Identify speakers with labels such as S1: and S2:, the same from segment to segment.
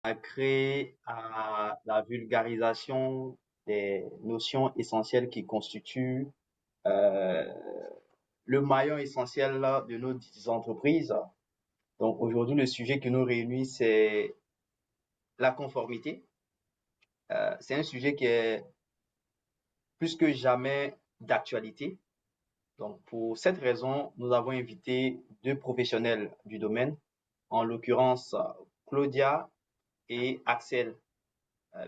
S1: consacré à la vulgarisation des notions essentielles qui constituent euh, le maillon essentiel de nos entreprises. Donc aujourd'hui, le sujet qui nous réunit, c'est la conformité. C'est un sujet qui est plus que jamais d'actualité. Donc pour cette raison, nous avons invité deux professionnels du domaine, en l'occurrence Claudia et Axel.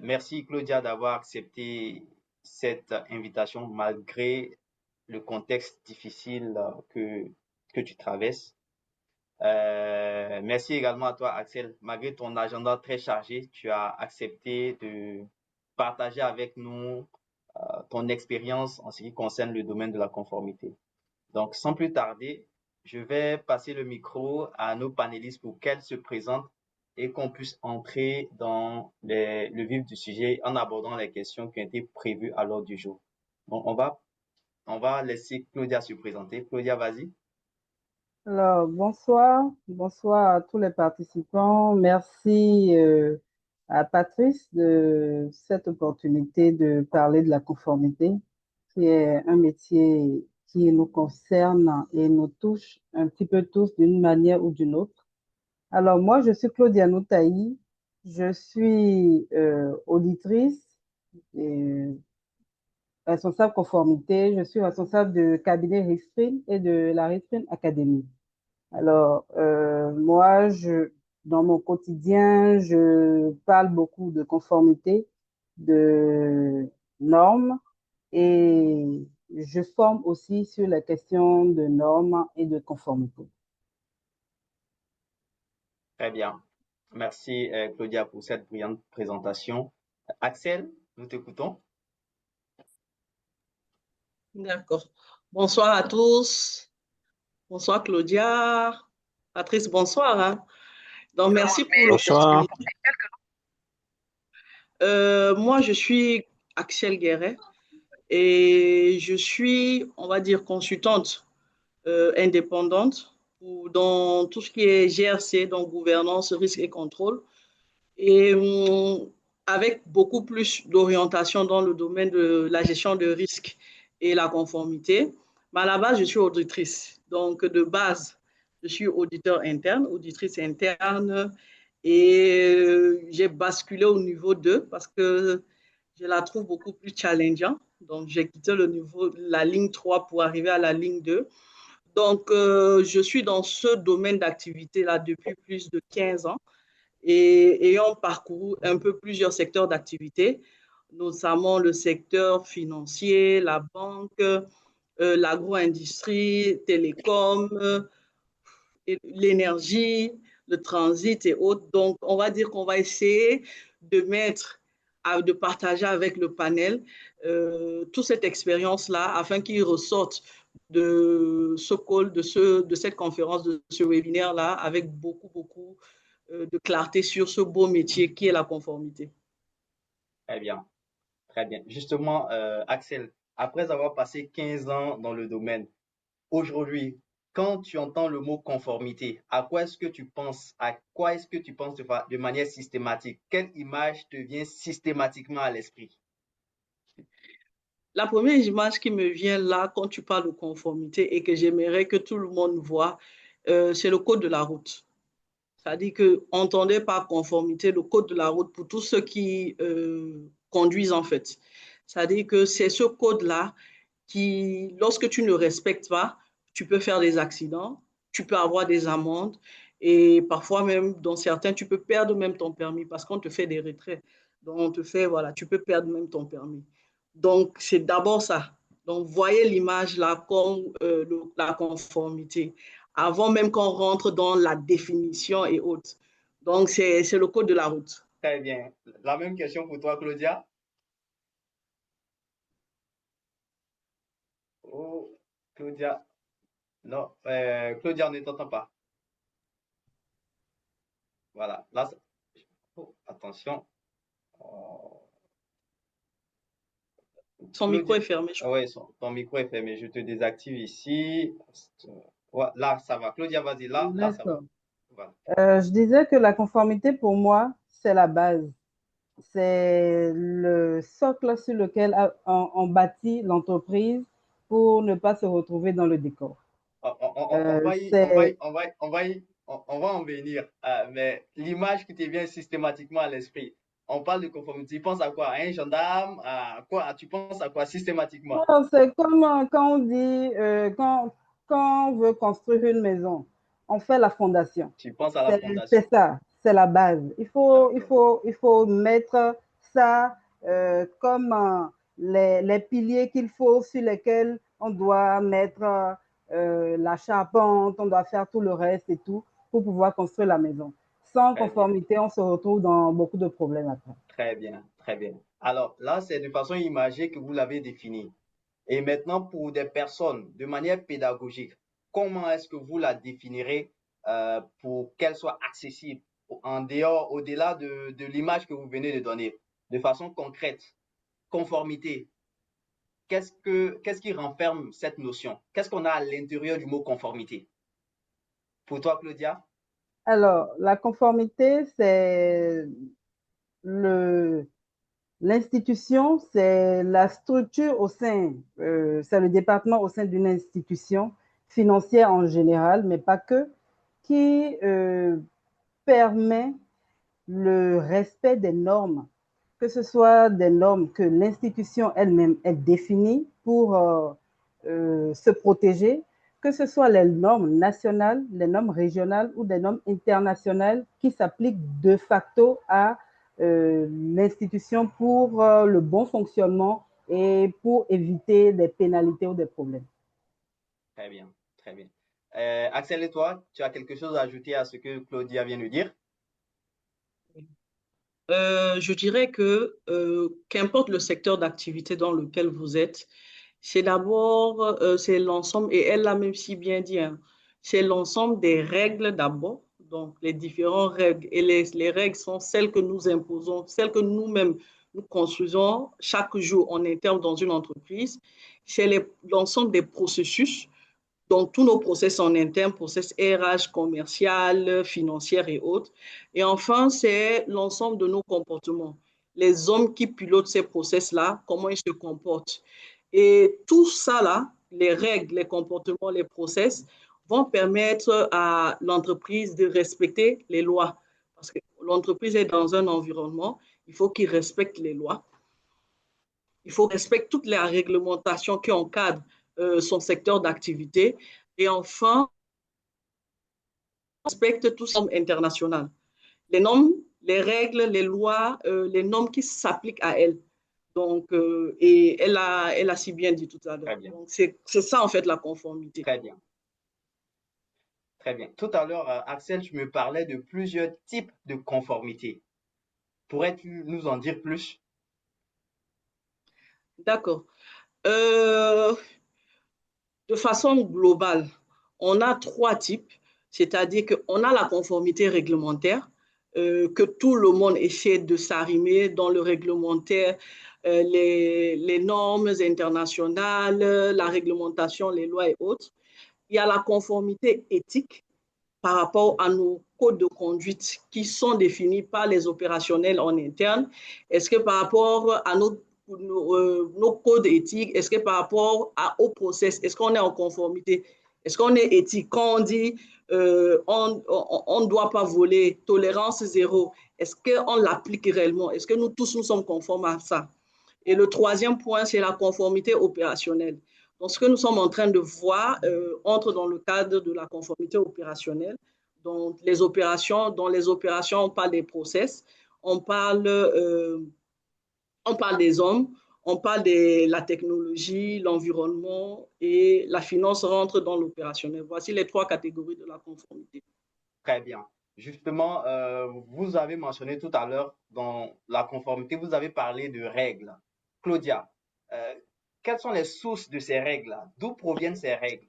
S1: Merci Claudia d'avoir accepté cette invitation malgré le contexte difficile que tu traverses. Merci également à toi Axel. Malgré ton agenda très chargé, tu as accepté de partager avec nous ton expérience en ce qui concerne le domaine de la conformité. Donc sans plus tarder, je vais passer le micro à nos panélistes pour qu'elles se présentent et qu'on puisse entrer dans le vif du sujet en abordant les questions qui ont été prévues à l'ordre du jour. Donc, on va laisser Claudia se présenter. Claudia, vas-y.
S2: Alors, bonsoir à tous les participants. Merci à Patrice de cette opportunité de parler de la conformité, qui est un métier qui nous concerne et nous touche un petit peu tous d'une manière ou d'une autre. Alors, moi, je suis Claudia Noutaï, je suis auditrice et responsable conformité, je suis responsable de cabinet Risprin et de la Risprin Academy. Alors, dans mon quotidien, je parle beaucoup de conformité, de normes et je forme aussi sur la question de normes et de conformité.
S1: Très bien. Merci, Claudia, pour cette brillante présentation. Axel, nous t'écoutons.
S3: D'accord. Bonsoir à tous. Bonsoir Claudia. Patrice, bonsoir, hein. Donc, merci pour
S4: Bonsoir.
S3: l'opportunité. Moi, je suis Axel Guéret et je suis, on va dire, consultante indépendante dans tout ce qui est GRC, donc gouvernance, risque et contrôle, et avec beaucoup plus d'orientation dans le domaine de la gestion de risques et la conformité. Mais à la base, je suis auditrice. Donc, de base, je suis auditeur interne, auditrice interne, et j'ai basculé au niveau 2 parce que je la trouve beaucoup plus challengeant. Donc, j'ai quitté la ligne 3 pour arriver à la ligne 2. Donc, je suis dans ce domaine d'activité-là depuis plus de 15 ans et ayant parcouru un peu plusieurs secteurs d'activité, notamment le secteur financier, la banque, l'agro-industrie, télécom, l'énergie, le transit et autres. Donc, on va dire qu'on va essayer de de partager avec le panel toute cette expérience-là afin qu'il ressorte de ce call, de cette conférence, de ce webinaire-là avec beaucoup de clarté sur ce beau métier qui est la conformité.
S1: Très bien. Très bien. Justement, Axel, après avoir passé 15 ans dans le domaine, aujourd'hui, quand tu entends le mot conformité, à quoi est-ce que tu penses? À quoi est-ce que tu penses de manière systématique? Quelle image te vient systématiquement à l'esprit?
S3: La première image qui me vient là quand tu parles de conformité et que j'aimerais que tout le monde voit, c'est le code de la route. C'est-à-dire que entendez par conformité le code de la route pour tous ceux qui conduisent en fait. C'est-à-dire que c'est ce code-là qui, lorsque tu ne respectes pas, tu peux faire des accidents, tu peux avoir des amendes et parfois même, dans certains, tu peux perdre même ton permis parce qu'on te fait des retraits. Donc, on te fait, voilà, tu peux perdre même ton permis. Donc, c'est d'abord ça. Donc, voyez l'image là comme la conformité, avant même qu'on rentre dans la définition et autres. Donc, c'est le code de la route.
S1: Très bien. La même question pour toi, Claudia. Oh, Claudia. Non, Claudia, on ne t'entend pas. Voilà. Là, oh, attention. Oh,
S3: Son micro
S1: Claudia.
S3: est fermé, je
S1: Ah ouais, ton micro est fermé. Je te désactive ici. Ouais, là, ça va. Claudia, vas-y. Là, ça va.
S2: D'accord.
S1: Voilà.
S2: Je disais que la conformité, pour moi, c'est la base. C'est le socle sur lequel on bâtit l'entreprise pour ne pas se retrouver dans le décor.
S1: On va y, on va
S2: C'est
S1: y, on va y, on va y, on va en venir. Mais l'image qui te vient systématiquement à l'esprit, on parle de conformité. Tu penses à quoi? À un gendarme? À quoi? Tu penses à quoi systématiquement?
S2: non, c'est comme quand on dit, quand on veut construire une maison, on fait la fondation.
S1: Tu penses à la
S2: C'est
S1: fondation.
S2: c'est ça, c'est la base.
S1: D'accord.
S2: Il faut mettre ça comme les piliers qu'il faut sur lesquels on doit mettre la charpente, on doit faire tout le reste et tout pour pouvoir construire la maison. Sans
S1: Très bien.
S2: conformité, on se retrouve dans beaucoup de problèmes après.
S1: Très bien. Très bien. Alors là, c'est de façon imagée que vous l'avez défini. Et maintenant, pour des personnes, de manière pédagogique, comment est-ce que vous la définirez pour qu'elle soit accessible en dehors, au-delà de l'image que vous venez de donner, de façon concrète, conformité. Qu'est-ce qui renferme cette notion? Qu'est-ce qu'on a à l'intérieur du mot conformité? Pour toi, Claudia?
S2: Alors, la conformité, c'est le, l'institution, c'est la structure au sein, c'est le département au sein d'une institution financière en général, mais pas que, qui permet le respect des normes, que ce soit des normes que l'institution elle-même elle définit pour se protéger, que ce soit les normes nationales, les normes régionales ou des normes internationales qui s'appliquent de facto à l'institution pour le bon fonctionnement et pour éviter des pénalités ou des problèmes.
S1: Très bien, très bien. Axel et toi, tu as quelque chose à ajouter à ce que Claudia vient de dire?
S3: Je dirais que qu'importe le secteur d'activité dans lequel vous êtes, c'est d'abord, c'est l'ensemble, et elle l'a même si bien dit, hein, c'est l'ensemble des règles d'abord, donc les différentes règles. Et les règles sont celles que nous imposons, celles que nous-mêmes nous construisons chaque jour en interne dans une entreprise. C'est l'ensemble des processus, donc tous nos process en interne, process RH, commercial, financier et autres. Et enfin, c'est l'ensemble de nos comportements. Les hommes qui pilotent ces process-là, comment ils se comportent. Et tout ça, là, les règles, les comportements, les process, vont permettre à l'entreprise de respecter les lois. Parce que l'entreprise est dans un environnement, il faut qu'il respecte les lois. Il faut respecter toute la réglementation qui encadre son secteur d'activité. Et enfin, respecte tout ça international. Les normes, les règles, les lois, les normes qui s'appliquent à elle. Donc, et elle a si bien dit tout à l'heure.
S1: Très bien,
S3: Donc, c'est ça, en fait, la conformité.
S1: très bien, très bien. Tout à l'heure, Axel, tu me parlais de plusieurs types de conformité. Pourrais-tu nous en dire plus?
S3: D'accord. Euh, de façon globale, on a trois types, c'est-à-dire qu'on a la conformité réglementaire, que tout le monde essaie de s'arrimer dans le réglementaire, les normes internationales, la réglementation, les lois et autres. Il y a la conformité éthique par rapport à nos codes de conduite qui sont définis par les opérationnels en interne. Est-ce que par rapport à nos codes éthiques, est-ce que par rapport au process, est-ce qu'on est en conformité? Est-ce qu'on est éthique? Quand on dit on ne doit pas voler, tolérance zéro, est-ce qu'on l'applique réellement? Est-ce que nous tous nous sommes conformes à ça? Et le troisième point, c'est la conformité opérationnelle. Donc, ce que nous sommes en train de voir entre dans le cadre de la conformité opérationnelle. Donc, dans les opérations, on parle des process, on parle, euh, on parle des hommes, on parle de la technologie, l'environnement et la finance rentre dans l'opérationnel. Voici les trois catégories de la conformité.
S1: Très bien. Justement, vous avez mentionné tout à l'heure dans la conformité, vous avez parlé de règles. Claudia, euh, quelles sont les sources de ces règles-là? D'où proviennent ces règles?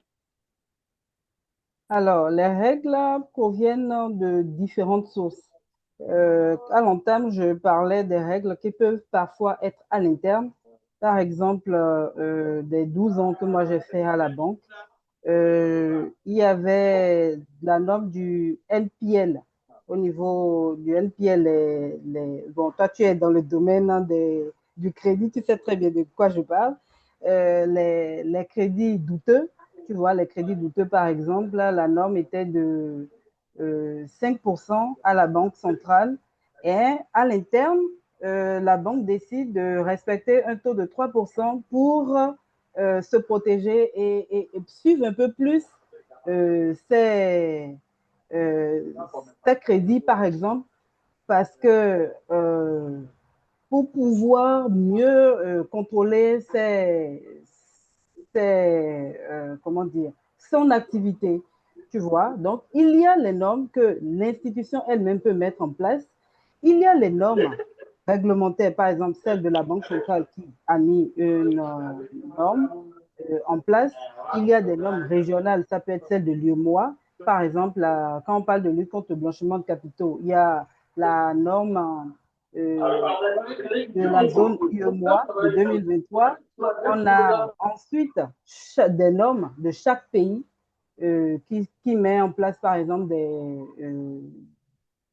S2: Alors, les règles proviennent de différentes sources. À l'entame, je parlais des règles qui peuvent parfois être à l'interne. Par exemple, des 12 ans que moi j'ai fait à la banque, il y avait la norme du LPL. au niveau du NPL, bon, toi, tu es dans le domaine hein, du crédit, tu sais très bien de quoi je parle. Les crédits douteux, tu vois, les crédits douteux, par exemple, là, la norme était de 5% à la Banque centrale et à l'interne, la banque décide de respecter un taux de 3% pour se protéger et suivre un peu plus ses, ses crédits, par exemple, parce que pour pouvoir mieux contrôler comment dire, son activité, tu vois. Donc, il y a les normes que l'institution elle-même peut mettre en place. Il y a les normes réglementaires, par exemple celle de la Banque centrale qui a mis une norme en place. Il y a des normes régionales, ça peut être celle de l'UEMOA. Par exemple, quand on parle de lutte contre le blanchiment de capitaux, il y a la norme de la zone UEMOA de 2023. On a ensuite des normes de chaque pays qui met en place, par exemple,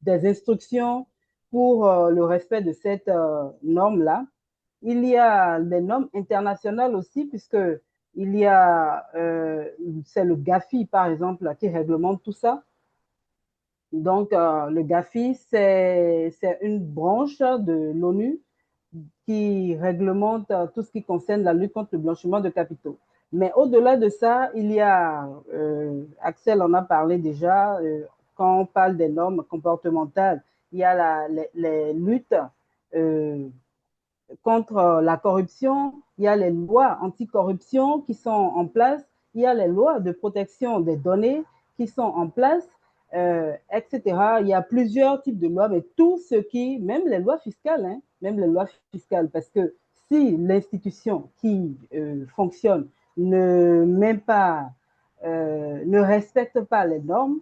S2: des instructions pour le respect de cette norme-là. Il y a des normes internationales aussi, puisque il y a, c'est le GAFI, par exemple, qui réglemente tout ça. Donc, le GAFI, c'est une branche de l'ONU qui réglemente tout ce qui concerne la lutte contre le blanchiment de capitaux. Mais au-delà de ça, il y a, Axel en a parlé déjà, quand on parle des normes comportementales, il y a les luttes contre la corruption, il y a les lois anticorruption qui sont en place, il y a les lois de protection des données qui sont en place, etc. Il y a plusieurs types de lois, mais tout ce qui, même les lois fiscales, hein, même les lois fiscales, parce que si l'institution qui fonctionne ne respecte pas les normes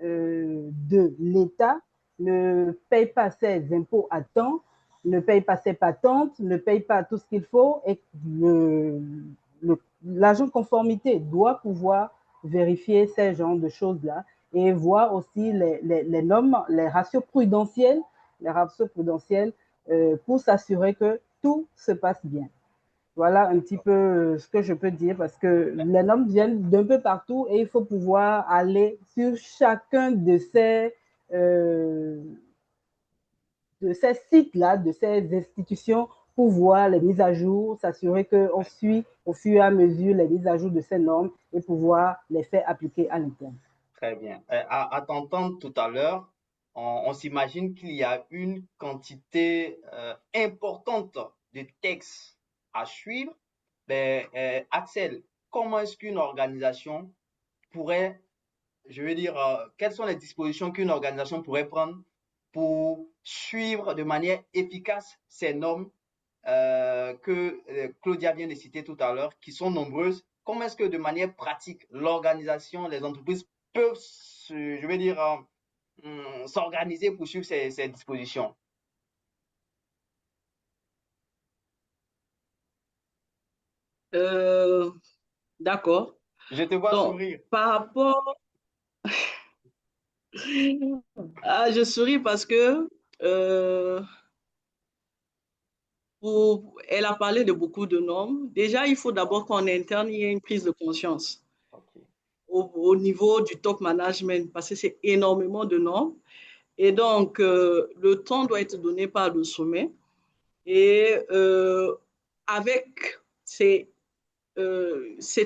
S2: de l'État, ne paye pas ses impôts à temps, ne paye pas ses patentes, ne paye pas tout ce qu'il faut et l'agent de conformité doit pouvoir vérifier ces genres de choses-là et voir aussi les normes, les ratios prudentiels pour s'assurer que tout se passe bien. Voilà un petit peu ce que je peux dire parce que les normes viennent d'un peu partout et il faut pouvoir aller sur chacun euh, de ces sites-là, de ces institutions pour voir les mises à jour, s'assurer qu'on suit au fur et à mesure les mises à jour de ces normes et pouvoir les faire appliquer à l'interne.
S1: Très bien. À t'entendre tout à l'heure, on s'imagine qu'il y a une quantité importante de textes à suivre. Mais, Axel, comment est-ce qu'une organisation pourrait, je veux dire, quelles sont les dispositions qu'une organisation pourrait prendre pour suivre de manière efficace ces normes que Claudia vient de citer tout à l'heure, qui sont nombreuses? Comment est-ce que de manière pratique, l'organisation, les entreprises peuvent, je veux dire, s'organiser pour suivre ces dispositions?
S3: Euh, d'accord.
S1: Je te vois
S3: Donc,
S1: sourire.
S3: par rapport je souris parce que euh, elle a parlé de beaucoup de normes. Déjà, il faut d'abord qu'en interne, il y ait une prise de conscience
S1: Ok.
S3: au niveau du top management parce que c'est énormément de normes. Et donc, le temps doit être donné par le sommet. Et avec, c'est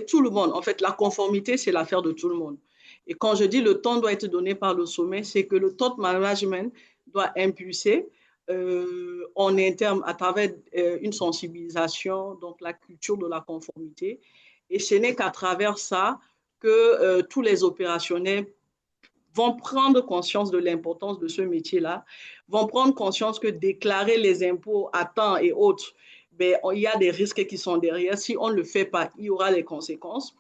S3: tout le monde. En fait, la conformité, c'est l'affaire de tout le monde. Et quand je dis le temps doit être donné par le sommet, c'est que le top management doit impulser en interne à travers une sensibilisation, donc la culture de la conformité. Et ce n'est qu'à travers ça que tous les opérationnels vont prendre conscience de l'importance de ce métier-là, vont prendre conscience que déclarer les impôts à temps et autres, ben, il y a des risques qui sont derrière. Si on ne le fait pas, il y aura des conséquences.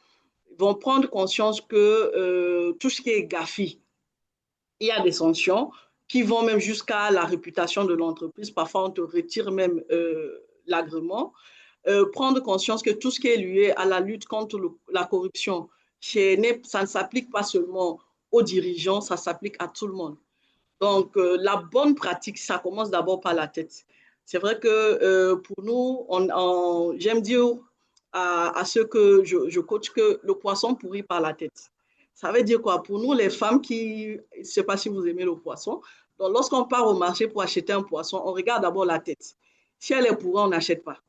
S3: Ils vont prendre conscience que tout ce qui est GAFI, il y a des sanctions qui vont même jusqu'à la réputation de l'entreprise. Parfois, on te retire même l'agrément. Prendre conscience que tout ce qui est lié à la lutte contre la corruption, ça ne s'applique pas seulement aux dirigeants, ça s'applique à tout le monde. Donc, la bonne pratique, ça commence d'abord par la tête. C'est vrai que pour nous, j'aime dire à ceux que je coach que le poisson pourrit par la tête. Ça veut dire quoi? Pour nous, les femmes qui, je ne sais pas si vous aimez le poisson, donc lorsqu'on part au marché pour acheter un poisson, on regarde d'abord la tête. Si elle est pourrie, on n'achète pas.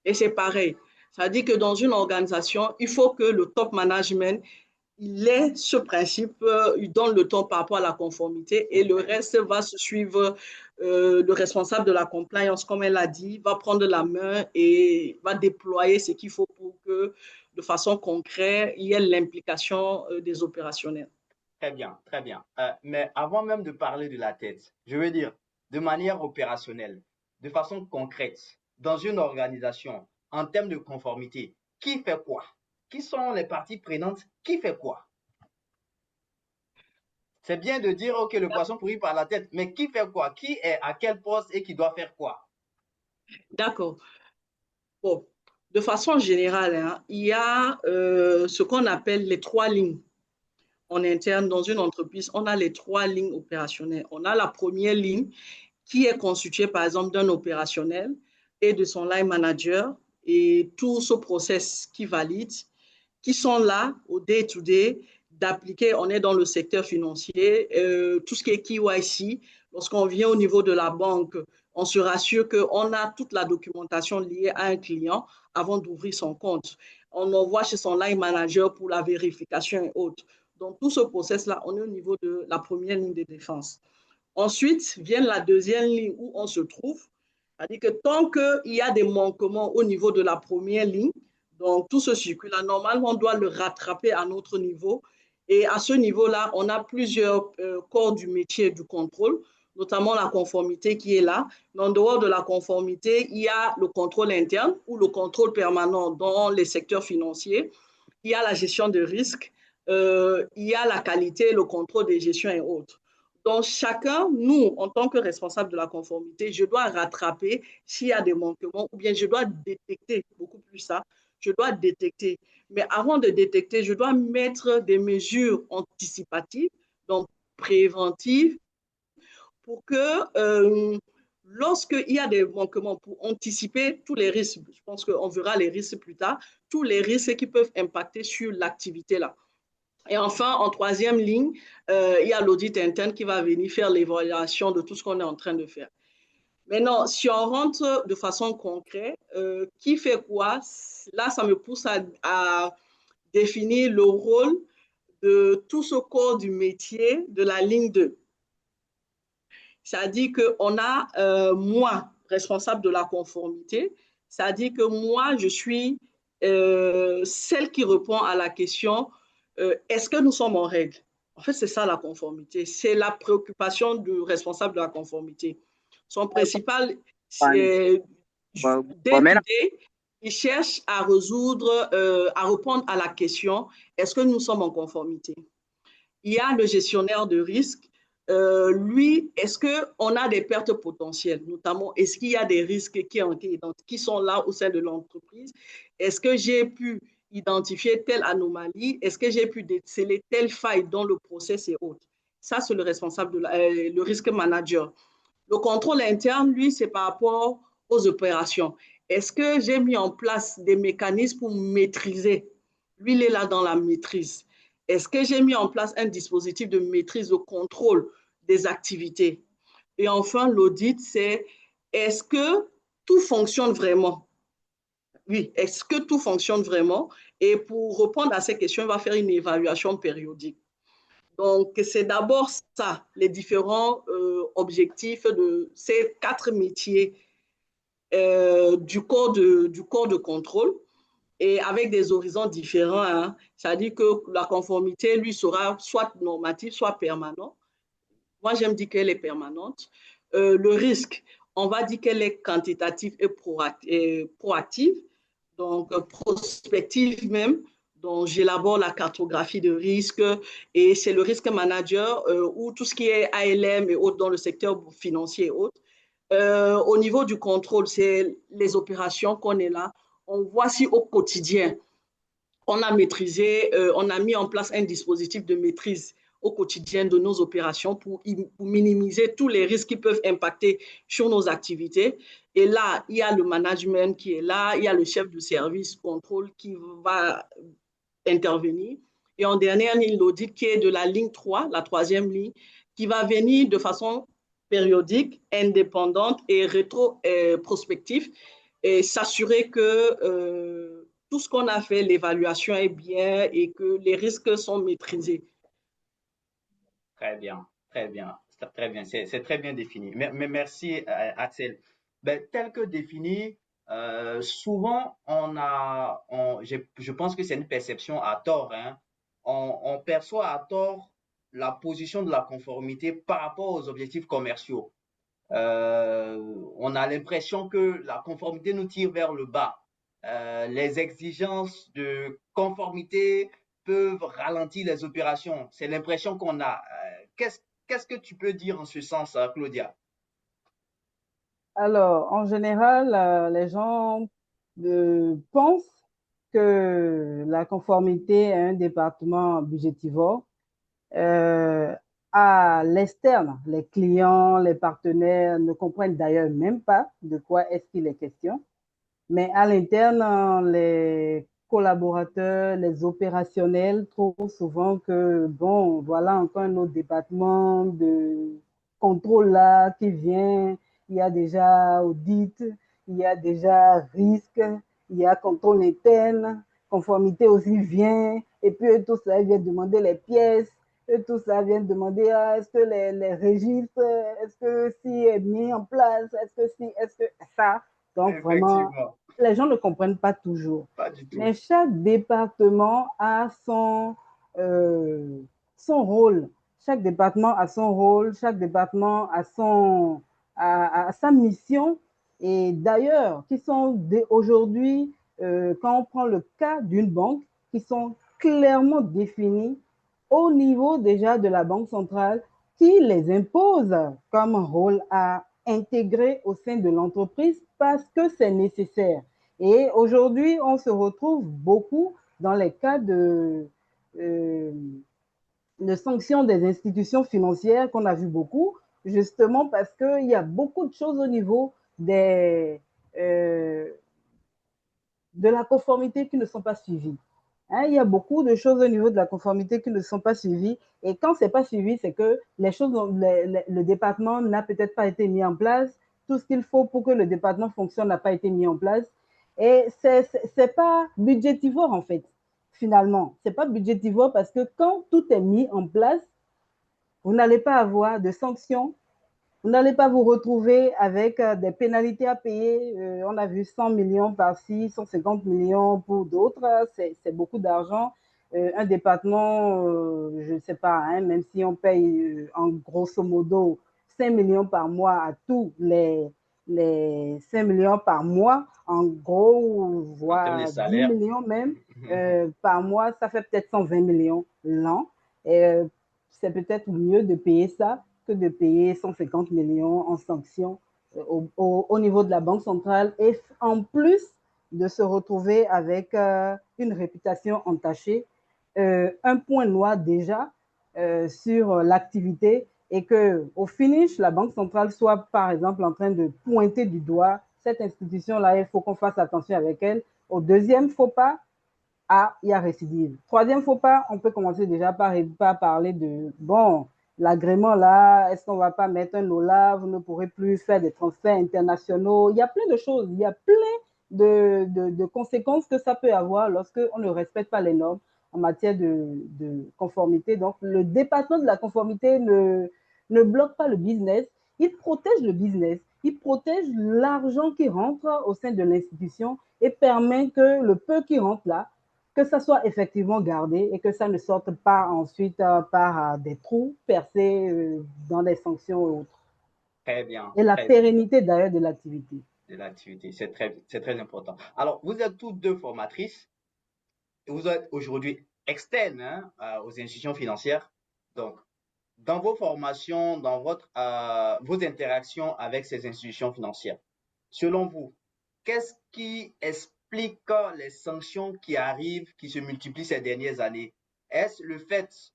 S3: Et c'est pareil. Ça veut dire que dans une organisation, il faut que le top management il est ce principe, il donne le ton par rapport à la conformité et le reste va se suivre. Le responsable de la compliance, comme elle a dit, va prendre la main et va déployer ce qu'il faut pour que, de façon concrète, il y ait l'implication des opérationnels.
S1: Très bien, très bien. Mais avant même de parler de la tête, je veux dire, de manière opérationnelle, de façon concrète, dans une organisation, en termes de conformité, qui fait quoi? Qui sont les parties prenantes? Qui fait quoi? C'est bien de dire, OK, le poisson pourrit par la tête, mais qui fait quoi? Qui est à quel poste et qui doit faire quoi?
S3: D'accord. Bon, de façon générale, hein, il y a ce qu'on appelle les trois lignes. En interne, dans une entreprise, on a les trois lignes opérationnelles. On a la première ligne qui est constituée, par exemple, d'un opérationnel et de son line manager et tout ce process qui valide, qui sont là au day-to-day d'appliquer. On est dans le secteur financier, tout ce qui est KYC. Lorsqu'on vient au niveau de la banque, on se rassure qu'on a toute la documentation liée à un client avant d'ouvrir son compte. On envoie chez son line manager pour la vérification et autres. Donc, tout ce process-là, on est au niveau de la première ligne de défense. Ensuite vient la deuxième ligne où on se trouve. C'est-à-dire que tant qu'il y a des manquements au niveau de la première ligne, donc tout ce circuit-là, normalement, on doit le rattraper à notre niveau. Et à ce niveau-là, on a plusieurs corps du métier du contrôle, notamment la conformité qui est là. Mais en dehors de la conformité, il y a le contrôle interne ou le contrôle permanent dans les secteurs financiers. Il y a la gestion de risques, il y a la qualité, le contrôle des gestions et autres. Donc, chacun, nous, en tant que responsable de la conformité, je dois rattraper s'il y a des manquements ou bien je dois détecter, beaucoup plus ça, je dois détecter. Mais avant de détecter, je dois mettre des mesures anticipatives, donc préventives, pour que lorsqu'il y a des manquements, pour anticiper tous les risques, je pense qu'on verra les risques plus tard, tous les risques qui peuvent impacter sur l'activité là. Et enfin, en troisième ligne, il y a l'audit interne qui va venir faire l'évaluation de tout ce qu'on est en train de faire. Maintenant, si on rentre de façon concrète, qui fait quoi? Là, ça me pousse à définir le rôle de tout ce corps du métier de la ligne 2. Ça dit qu'on a, moi, responsable de la conformité, ça dit que moi, je suis celle qui répond à la question est-ce que nous sommes en règle? En fait, c'est ça la conformité. C'est la préoccupation du responsable de la conformité. Son principal, c'est day-to-day, il cherche à résoudre, à répondre à la question est-ce que nous sommes en conformité? Il y a le gestionnaire de risque. Lui, est-ce qu'on a des pertes potentielles, notamment, est-ce qu'il y a des risques qui sont là au sein de l'entreprise? Est-ce que j'ai pu identifier telle anomalie? Est-ce que j'ai pu déceler telle faille dans le process et autres? Ça, c'est le responsable, le risque manager. Le contrôle interne, lui, c'est par rapport aux opérations. Est-ce que j'ai mis en place des mécanismes pour maîtriser? Lui, il est là dans la maîtrise. Est-ce que j'ai mis en place un dispositif de maîtrise, de contrôle des activités? Et enfin, l'audit, c'est est-ce que tout fonctionne vraiment? Oui, est-ce que tout fonctionne vraiment? Et pour répondre à ces questions, on va faire une évaluation périodique. Donc, c'est d'abord ça, les différents objectifs de ces 4 métiers du corps de contrôle et avec des horizons différents. Hein. C'est-à-dire que la conformité, lui, sera soit normative, soit permanente. Moi, j'aime dire qu'elle est permanente. Le risque, on va dire qu'elle est quantitative et proactive, donc prospective même. Donc, j'élabore la cartographie de risque et c'est le risque manager ou tout ce qui est ALM et autres dans le secteur financier et autres. Au niveau du contrôle, c'est les opérations qu'on est là. On voit si au quotidien, on a maîtrisé, on a mis en place un dispositif de maîtrise au quotidien de nos opérations pour minimiser tous les risques qui peuvent impacter sur nos activités. Et là, il y a le management qui est là, il y a le chef de service contrôle qui va intervenir. Et en dernière ligne, l'audit qui est de la ligne 3, la troisième ligne, qui va venir de façon périodique, indépendante et rétro-prospective et s'assurer que tout ce qu'on a fait, l'évaluation est bien et que les risques sont maîtrisés.
S1: Très bien, très bien, très bien. C'est très bien défini. Mais merci, Axel. Ben, tel que défini, souvent, je pense que c'est une perception à tort, hein. On perçoit à tort la position de la conformité par rapport aux objectifs commerciaux. On a l'impression que la conformité nous tire vers le bas. Les exigences de conformité peuvent ralentir les opérations. C'est l'impression qu'on a. Qu'est-ce que tu peux dire en ce sens, Claudia?
S2: Alors, en général, les gens pensent que la conformité est un département budgétivore. Euh, à l'externe, les clients, les partenaires ne comprennent d'ailleurs même pas de quoi est-ce qu'il est question. Mais à l'interne, les collaborateurs, les opérationnels trouvent souvent que, bon, voilà encore un autre département de contrôle là qui vient. Il y a déjà audit, il y a déjà risque, il y a contrôle interne, conformité aussi vient. Et puis tout ça vient demander les pièces. Et tout ça vient demander est-ce que les registres, est-ce que si est mis en place, est-ce que ça. Donc vraiment,
S1: Effectivement,
S2: les gens ne comprennent pas toujours.
S1: pas du tout.
S2: Mais chaque département a euh, son rôle. Chaque département a son rôle, chaque département a sa mission. Et d'ailleurs, qui sont aujourd'hui, quand on prend le cas d'une banque, qui sont clairement définis au niveau déjà de la Banque centrale, qui les impose comme rôle à intégrer au sein de l'entreprise parce que c'est nécessaire. Et aujourd'hui, on se retrouve beaucoup dans les cas euh, de sanctions des institutions financières qu'on a vu beaucoup, justement parce qu'il y a beaucoup de choses au niveau euh, de la conformité qui ne sont pas suivies. Hein, il y a beaucoup de choses au niveau de la conformité qui ne sont pas suivies. Et quand ce n'est pas suivi, c'est que les choses, le département n'a peut-être pas été mis en place. Tout ce qu'il faut pour que le département fonctionne n'a pas été mis en place. Et c'est pas budgétivore, en fait, finalement. C'est pas budgétivore parce que quand tout est mis en place, vous n'allez pas avoir de sanctions, vous n'allez pas vous retrouver avec des pénalités à payer. On a vu 100 millions par-ci, 150 millions pour d'autres. C'est beaucoup d'argent. Un département, je ne sais pas, hein, même si on paye en grosso modo 5 millions par mois à tous les 5 millions par mois, en gros,
S1: En termes de
S2: voire 10
S1: salaire.
S2: millions même par mois, ça fait peut-être 120 millions l'an. Et c'est peut-être mieux de payer ça que de payer 150 millions en sanctions au niveau de la Banque centrale et en plus de se retrouver avec une réputation entachée, un point noir déjà sur l'activité et que au finish, la Banque centrale soit par exemple en train de pointer du doigt cette institution-là, il faut qu'on fasse attention avec elle. Au deuxième faux pas, il y a récidive. Troisième faux pas, on peut commencer déjà par parler de, bon, l'agrément là, est-ce qu'on ne va pas mettre un OLAV, vous ne pourrez plus faire des transferts internationaux. Il y a plein de choses, il y a plein de conséquences que ça peut avoir lorsqu'on ne respecte pas les normes en matière de conformité. Donc, le département de la conformité ne bloque pas le business, il protège le business, il protège l'argent qui rentre au sein de l'institution et permet que le peu qui rentre là, que ça soit effectivement gardé et que ça ne sorte pas ensuite par des trous percés dans des sanctions et autres.
S1: Très bien,
S2: Et la
S1: très bien.
S2: pérennité d'ailleurs de l'activité.
S1: De l'activité, c'est très important. Alors, vous êtes toutes deux formatrices et vous êtes aujourd'hui externes, hein, aux institutions financières. Donc, dans vos formations, dans vos interactions avec ces institutions financières, selon vous, qu'est-ce qui explique les sanctions qui arrivent, qui se multiplient ces dernières années? est-ce le fait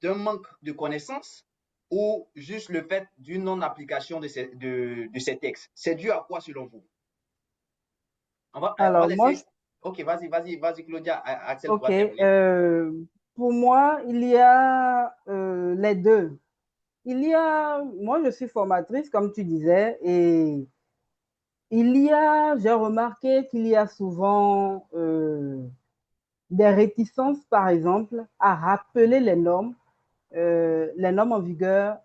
S1: d'un manque de connaissances ou juste le fait d'une non-application de ces textes? C'est dû à quoi selon vous? On va
S2: Alors, moi,
S1: laisser. Ok, vas-y, Claudia. Axel
S2: ok.
S1: pourra terminer.
S2: Pour moi, il y a les deux. Moi, je suis formatrice, comme tu disais, et j'ai remarqué qu'il y a souvent des réticences, par exemple, à rappeler les normes en vigueur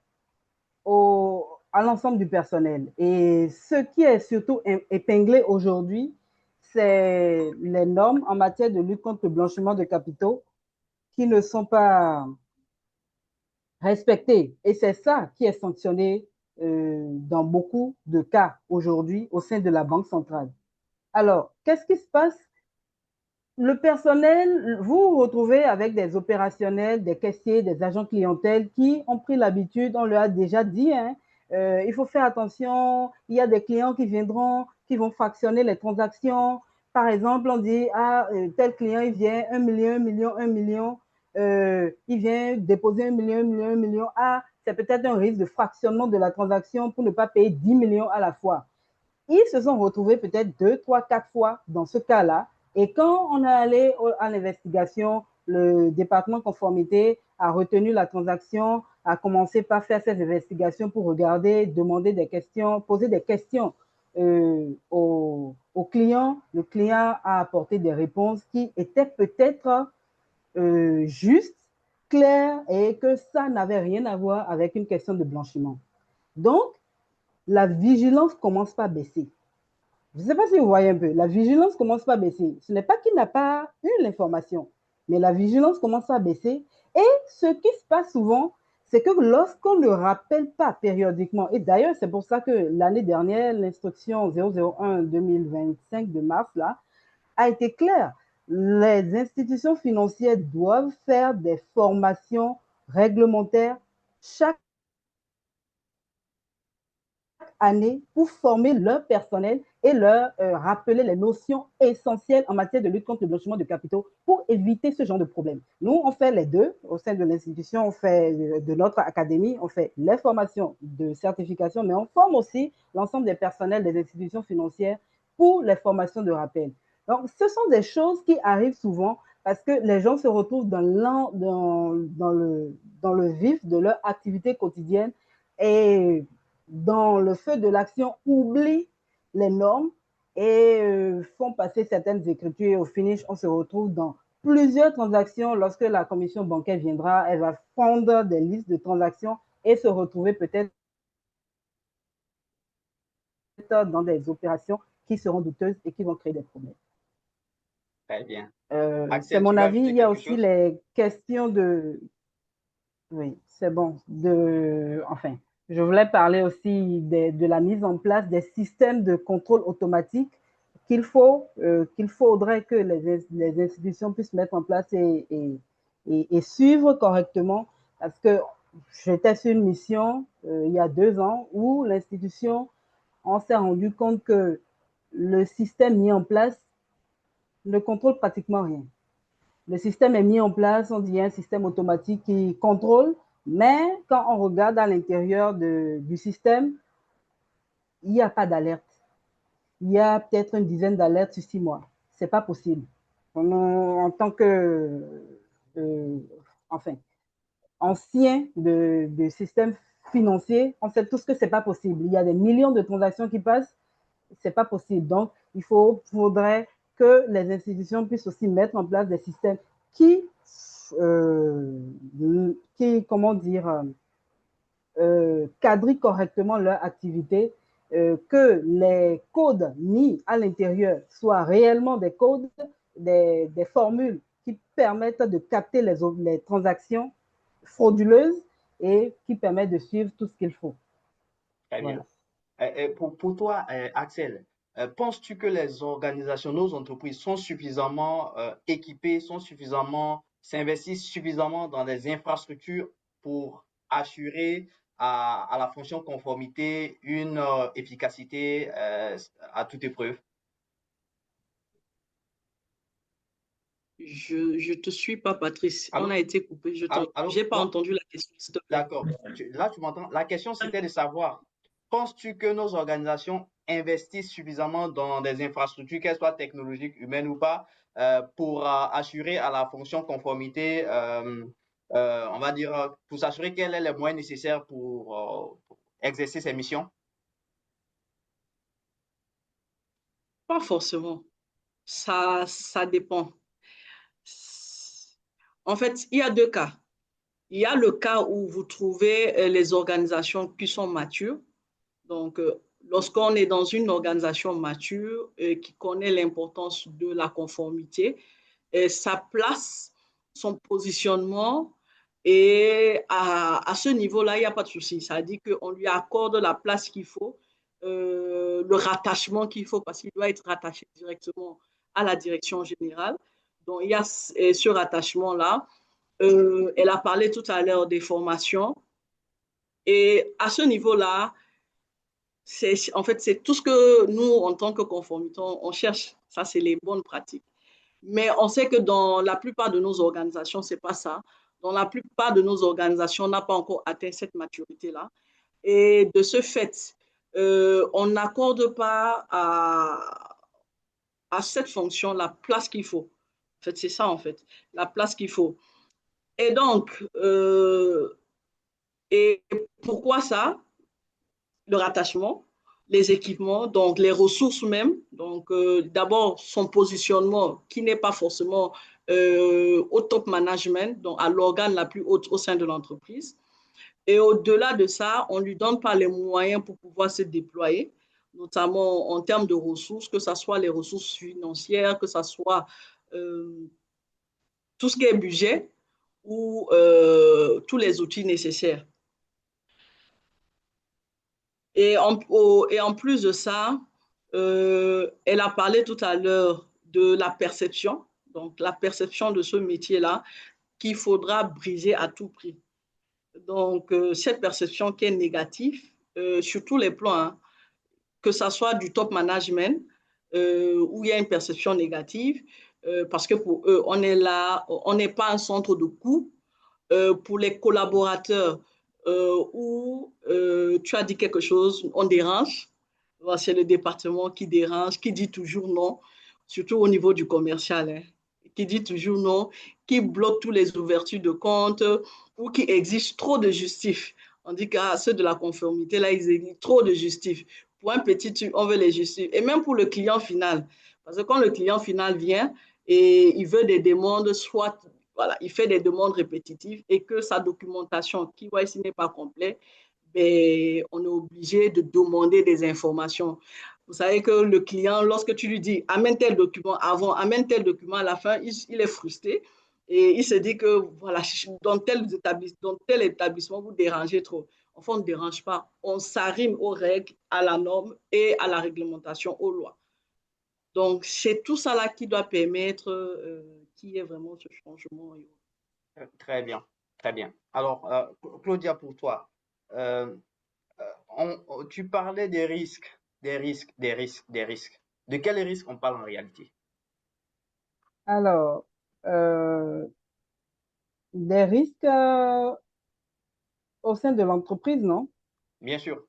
S2: à l'ensemble du personnel. Et ce qui est surtout épinglé aujourd'hui, c'est les normes en matière de lutte contre le blanchiment de capitaux qui ne sont pas respectées. Et c'est ça qui est sanctionné dans beaucoup de cas aujourd'hui au sein de la Banque centrale. Alors, qu'est-ce qui se passe? Le personnel, vous vous retrouvez avec des opérationnels, des caissiers, des agents clientèle qui ont pris l'habitude, on leur a déjà dit, hein, il faut faire attention, il y a des clients qui viendront, qui vont fractionner les transactions. Par exemple, on dit, ah, tel client, il vient 1 million, 1 million, 1 million, il vient déposer 1 million, 1 million, 1 million. Ah, c'est peut-être un risque de fractionnement de la transaction pour ne pas payer 10 millions à la fois. Ils se sont retrouvés peut-être 2, 3, 4 fois dans ce cas-là. Et quand on est allé à l'investigation, le département conformité a retenu la transaction, a commencé par faire ces investigations pour regarder, demander des questions, poser des questions au client. Le client a apporté des réponses qui étaient peut-être justes, claires et que ça n'avait rien à voir avec une question de blanchiment. Donc, la vigilance commence par baisser. Je ne sais pas si vous voyez un peu, la vigilance commence à baisser. Ce n'est pas qu'il n'a pas eu l'information, mais la vigilance commence à baisser. Et ce qui se passe souvent, c'est que lorsqu'on ne rappelle pas périodiquement, et d'ailleurs c'est pour ça que l'année dernière, l'instruction 001-2025 de mars, là, a été claire. Les institutions financières doivent faire des formations réglementaires chaque année pour former leur personnel et leur rappeler les notions essentielles en matière de lutte contre le blanchiment de capitaux pour éviter ce genre de problème. Nous, on fait les deux au sein de l'institution, on fait de notre académie, on fait les formations de certification, mais on forme aussi l'ensemble des personnels des institutions financières pour les formations de rappel. Donc, ce sont des choses qui arrivent souvent parce que les gens se retrouvent dans le vif de leur activité quotidienne et dans le feu de l'action, oublient les normes et font passer certaines écritures. Et au finish, on se retrouve dans plusieurs transactions. Lorsque la commission bancaire viendra, elle va prendre des listes de transactions et se retrouver peut-être dans des opérations qui seront douteuses et qui vont créer des problèmes.
S1: Très bien.
S2: C'est
S1: Axel, tu
S2: mon
S1: veux
S2: avis.
S1: ajouter
S2: Il y a
S1: quelque
S2: aussi
S1: chose?
S2: les questions de... Oui, c'est bon. Enfin, je voulais parler aussi de la mise en place des systèmes de contrôle automatique qu'il faudrait que les institutions puissent mettre en place et suivre correctement. Parce que j'étais sur une mission il y a 2 ans où l'institution, on s'est rendu compte que le système mis en place ne contrôle pratiquement rien. Le système est mis en place, on dit un système automatique qui contrôle, mais quand on regarde à l'intérieur du système, il n'y a pas d'alerte. Il y a peut-être une dizaine d'alertes sur 6 mois. C'est pas possible. En tant que, euh, enfin, ancien de système financier, on sait tous que c'est pas possible. Il y a des millions de transactions qui passent, c'est pas possible. Donc, faudrait que les institutions puissent aussi mettre en place des systèmes qui, euh, comment dire, cadrent correctement leur activité, que les codes mis à l'intérieur soient réellement des codes, des formules qui permettent de capter les transactions frauduleuses et qui permettent de suivre tout ce qu'il faut.
S1: Très bien.
S2: Voilà.
S1: Pour toi, Axel, penses-tu que les organisations, nos entreprises sont suffisamment équipées, s'investissent suffisamment dans les infrastructures pour assurer à la fonction conformité une efficacité à toute épreuve?
S3: Je te suis pas, Patrice. On
S1: Allô?
S3: a été coupé.
S1: Allô?
S3: J'ai pas
S1: Donc,
S3: entendu la question, s'il te plaît.
S1: d'accord. Là, tu m'entends? La question, c'était de savoir, penses-tu que nos organisations investissent suffisamment dans des infrastructures, qu'elles soient technologiques, humaines ou pas, pour assurer à la fonction conformité, on va dire, pour s'assurer qu'elle ait les moyens nécessaires pour exercer ses missions?
S3: Pas forcément. Ça dépend. En fait, il y a deux cas. Il y a le cas où vous trouvez les organisations qui sont matures. Donc, lorsqu'on est dans une organisation mature qui connaît l'importance de la conformité, sa place, son positionnement, et à ce niveau-là, il n'y a pas de souci. Ça dit qu'on lui accorde la place qu'il faut, le rattachement qu'il faut, parce qu'il doit être rattaché directement à la direction générale. Donc, il y a ce rattachement-là. Elle a parlé tout à l'heure des formations. Et à ce niveau-là, en fait, c'est tout ce que nous, en tant que conformitants, on cherche. Ça, c'est les bonnes pratiques. Mais on sait que dans la plupart de nos organisations, ce n'est pas ça. Dans la plupart de nos organisations, on n'a pas encore atteint cette maturité-là. Et de ce fait, on n'accorde pas à cette fonction la place qu'il faut. En fait, c'est ça, en fait, la place qu'il faut. Et donc, et pourquoi ça? Le rattachement, les équipements, donc les ressources même. Donc, d'abord, son positionnement qui n'est pas forcément au top management, donc à l'organe la plus haute au sein de l'entreprise. Et au-delà de ça, on ne lui donne pas les moyens pour pouvoir se déployer, notamment en termes de ressources, que ce soit les ressources financières, que ce soit tout ce qui est budget ou tous les outils nécessaires. Et en plus de ça, elle a parlé tout à l'heure de la perception, donc la perception de ce métier-là qu'il faudra briser à tout prix. Donc, cette perception qui est négative, sur tous les plans, hein, que ce soit du top management, où il y a une perception négative, parce que pour eux, on est là, on n'est pas un centre de coût. Pour les collaborateurs, où tu as dit quelque chose, on dérange. C'est le département qui dérange, qui dit toujours non, surtout au niveau du commercial, hein, qui dit toujours non, qui bloque toutes les ouvertures de compte ou qui exige trop de justifs. On dit qu'à ceux de la conformité, là, ils exigent trop de justifs. Pour un petit truc, on veut les justifs. Et même pour le client final. Parce que quand le client final vient et il veut des demandes, soit voilà, il fait des demandes répétitives et que sa documentation KYC n'est pas complète, ben, on est obligé de demander des informations. Vous savez que le client, lorsque tu lui dis amène tel document avant, amène tel document à la fin, il est frustré et il se dit que voilà, dans tel établissement, vous dérangez trop. Enfin, on ne dérange pas. On s'arrime aux règles, à la norme et à la réglementation, aux lois. Donc, c'est tout ça là qui doit permettre qu'il y ait vraiment ce changement.
S1: Très bien, très bien. Alors, Claudia, pour toi, euh, tu parlais des risques, des risques, des risques, des risques. De quels risques on parle en réalité?
S2: Alors, euh, des risques au sein de l'entreprise, non?
S1: Bien sûr.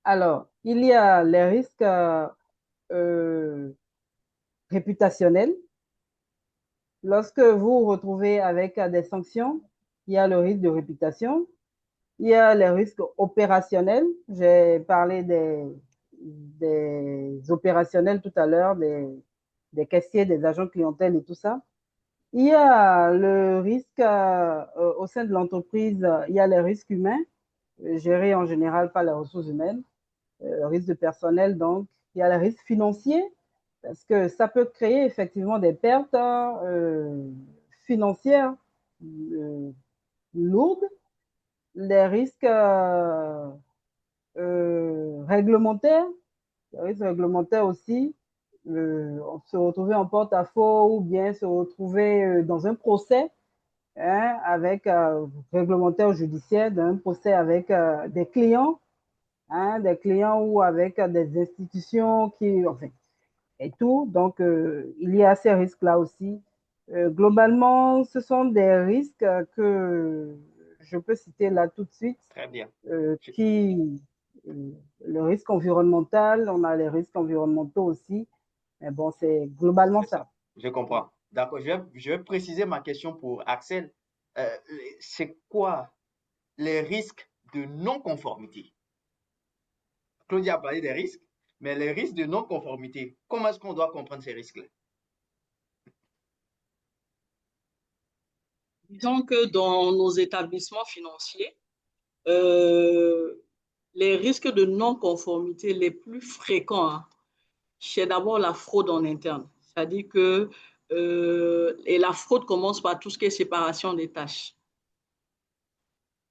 S2: Alors, il y a les risques euh, réputationnels. Lorsque vous vous retrouvez avec des sanctions, il y a le risque de réputation. Il y a les risques opérationnels. J'ai parlé des opérationnels tout à l'heure, des caissiers, des agents clientèle et tout ça. Il y a le risque au sein de l'entreprise, il y a les risques humains, gérés en général par les ressources humaines, le risque de personnel, donc il y a les risques financiers, parce que ça peut créer effectivement des pertes financières euh, lourdes, les risques réglementaires, les risques réglementaires aussi, se retrouver en porte-à-faux ou bien se retrouver dans un procès, hein, avec réglementaire judiciaire, d'un procès avec des clients ou avec des institutions qui, enfin, et tout. Donc, il y a ces risques-là aussi Globalement, ce sont des risques que je peux citer là tout de suite,
S1: Très bien.
S2: qui, le risque environnemental, on a les risques environnementaux aussi, mais bon, c'est globalement
S1: C'est ça.
S2: ça.
S1: Je comprends. D'accord. Je vais préciser ma question pour Axel. Euh, c'est quoi les risques de non-conformité? Claudia a parlé des risques, mais les risques de non-conformité, comment est-ce qu'on doit comprendre ces risques-là?
S3: Disons que dans nos établissements financiers, euh, les risques de non-conformité les plus fréquents, hein, c'est d'abord la fraude en interne. C'est-à-dire que et la fraude commence par tout ce qui est séparation des tâches.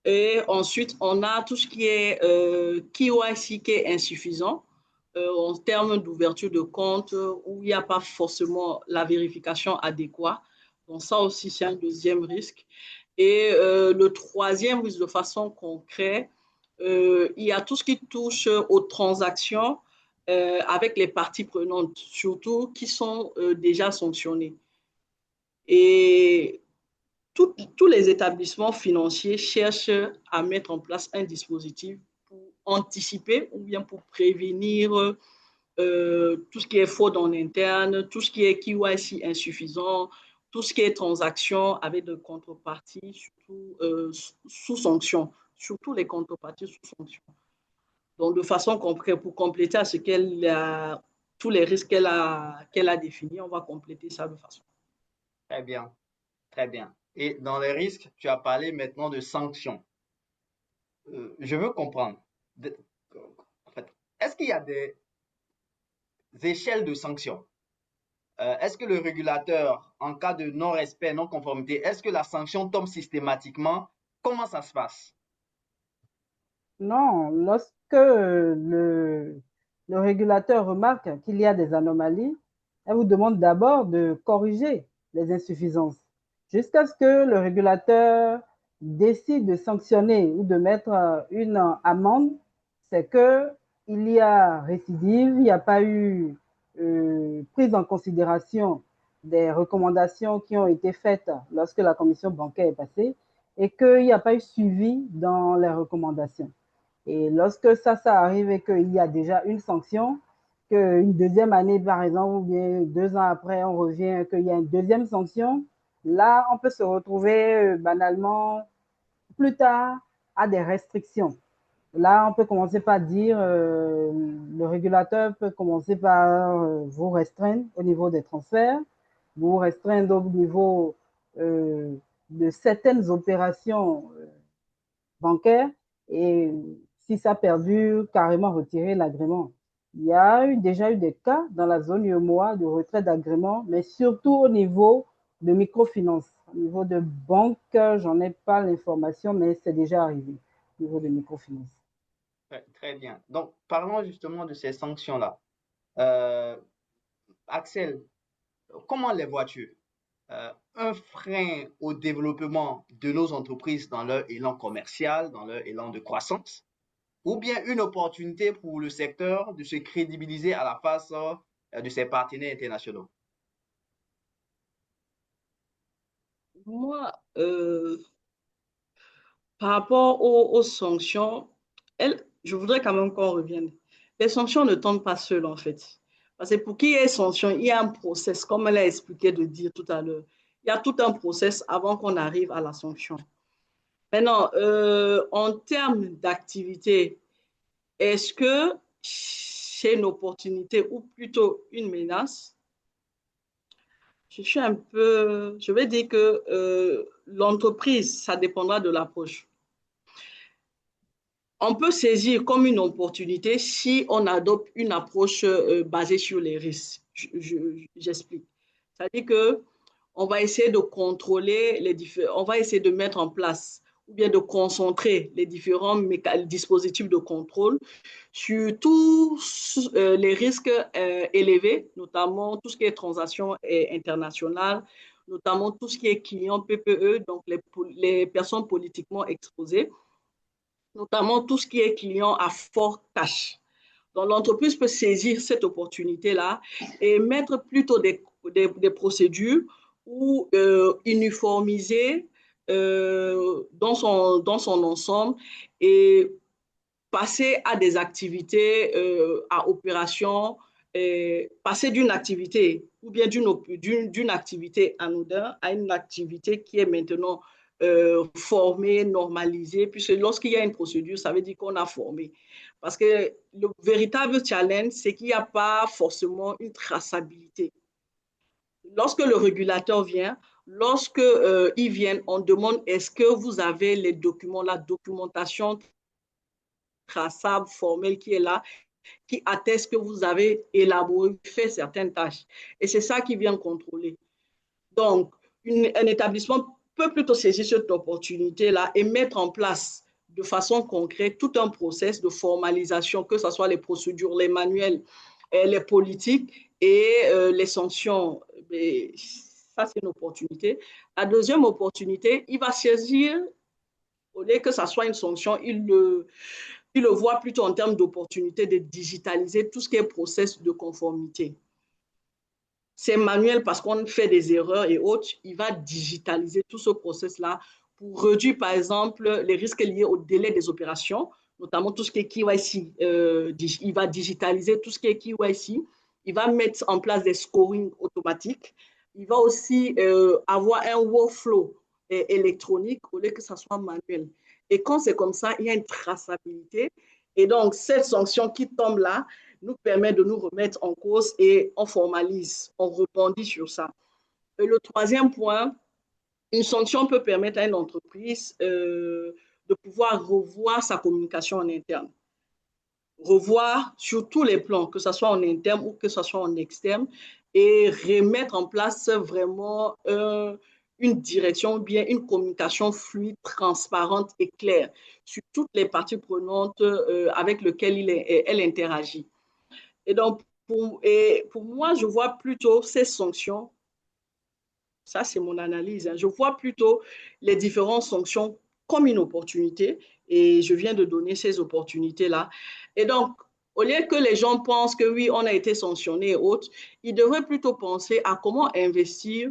S3: Et ensuite, on a tout ce qui est KYC qui est insuffisant en termes d'ouverture de compte où il n'y a pas forcément la vérification adéquate. Donc ça aussi, c'est un deuxième risque. Et le troisième risque de façon concrète, il y a tout ce qui touche aux transactions avec les parties prenantes, surtout qui sont déjà sanctionnées. Et tous les établissements financiers cherchent à mettre en place un dispositif pour anticiper ou bien pour prévenir tout ce qui est fraude en interne, tout ce qui est KYC insuffisant, tout ce qui est transaction avec de contreparties, surtout sous sanction, surtout les contreparties sous sanction. Donc, de façon concrète, pour compléter à ce qu'elle a, tous les risques qu'elle a définis, on va compléter ça de façon.
S1: Très bien, très bien. Et dans les risques, tu as parlé maintenant de sanctions. Je veux comprendre. De- en fait, est-ce qu'il y a des échelles de sanctions? Est-ce que le régulateur, en cas de non-respect, non-conformité, est-ce que la sanction tombe systématiquement? Comment ça se passe?
S2: Non, lorsque le régulateur remarque qu'il y a des anomalies, elle vous demande d'abord de corriger les insuffisances jusqu'à ce que le régulateur décide de sanctionner ou de mettre une amende. C'est que il y a récidive, il n'y a pas eu prise en considération des recommandations qui ont été faites lorsque la commission bancaire est passée et qu'il n'y a pas eu suivi dans les recommandations. Et lorsque ça arrive et qu'il y a déjà une sanction, qu'une deuxième année, par exemple, ou bien 2 ans après, on revient, qu'il y a une deuxième sanction, là, on peut se retrouver banalement plus tard à des restrictions. Là, on peut commencer par dire, le régulateur peut commencer par vous restreindre au niveau des transferts, vous restreindre au niveau euh, de certaines opérations bancaire et si ça perdure, carrément retirer l'agrément. Il y a déjà eu des cas dans la zone UEMOA de retrait d'agrément, mais surtout au niveau de microfinance. Au niveau de banque, j'en ai pas l'information, mais c'est déjà arrivé au niveau de microfinance.
S1: Très, très bien. Donc, parlons justement de ces sanctions-là. Euh, Axel, comment les vois-tu? Un frein au développement de nos entreprises dans leur élan commercial, dans leur élan de croissance, ou bien une opportunité pour le secteur de se crédibiliser à la face de ses partenaires internationaux?
S3: Moi, par rapport aux sanctions, je voudrais quand même qu'on revienne. Les sanctions ne tombent pas seules, en fait. Parce que pour qu'il y ait sanction, il y a un process, comme elle a expliqué de dire tout à l'heure. Il y a tout un process avant qu'on arrive à la sanction. Maintenant, en termes d'activité, est-ce que c'est une opportunité ou plutôt une menace? Je vais dire que l'entreprise, ça dépendra de l'approche. On peut saisir comme une opportunité si on adopte une approche basée sur les risques. J'explique. C'est-à-dire que on va essayer de contrôler on va essayer de mettre en place ou bien de concentrer les différents dispositifs de contrôle sur tous les risques élevés, notamment tout ce qui est transactions internationales, notamment tout ce qui est client PPE, donc les personnes politiquement exposées, notamment tout ce qui est client à fort cash. Donc, l'entreprise peut saisir cette opportunité-là et mettre plutôt des procédures ou uniformiser dans son ensemble et passer à des activités, à opérations, passer d'une activité ou bien d'une activité anodine à une activité qui est maintenant formée, normalisée, puisque lorsqu'il y a une procédure, ça veut dire qu'on a formé. Parce que le véritable challenge, c'est qu'il n'y a pas forcément une traçabilité. Lorsque le régulateur vient, lorsque ils viennent, on demande est-ce que vous avez les documents, la documentation traçable, formelle qui est là, qui atteste que vous avez élaboré, fait certaines tâches. Et c'est ça qui vient contrôler. Donc, un établissement peut plutôt saisir cette opportunité-là et mettre en place de façon concrète tout un process de formalisation, que ce soit les procédures, les manuels, les politiques et les sanctions. Et ça, c'est une opportunité. La deuxième opportunité, il va saisir, au lieu que ça soit une sanction, il le voit plutôt en termes d'opportunité de digitaliser tout ce qui est process de conformité. C'est manuel parce qu'on fait des erreurs et autres. Il va digitaliser tout ce process-là pour réduire, par exemple, les risques liés au délai des opérations, notamment tout ce qui est KYC. Il va digitaliser tout ce qui est KYC. Il va mettre en place des scorings automatiques. Il va aussi avoir un workflow électronique au lieu que ça soit manuel. Et quand c'est comme ça, il y a une traçabilité. Et donc, cette sanction qui tombe là nous permet de nous remettre en cause et on formalise, on rebondit sur ça. Et le troisième point, une sanction peut permettre à une entreprise de pouvoir revoir sa communication en interne. Revoir sur tous les plans, que ce soit en interne ou que ce soit en externe, et remettre en place vraiment une direction, bien une communication fluide, transparente et claire sur toutes les parties prenantes avec lesquelles elle interagit. Et donc, pour moi, je vois plutôt ces sanctions, ça c'est mon analyse, hein, je vois plutôt les différentes sanctions comme une opportunité et je viens de donner ces opportunités-là. Et donc, au lieu que les gens pensent que oui, on a été sanctionné et autres, ils devraient plutôt penser à comment investir,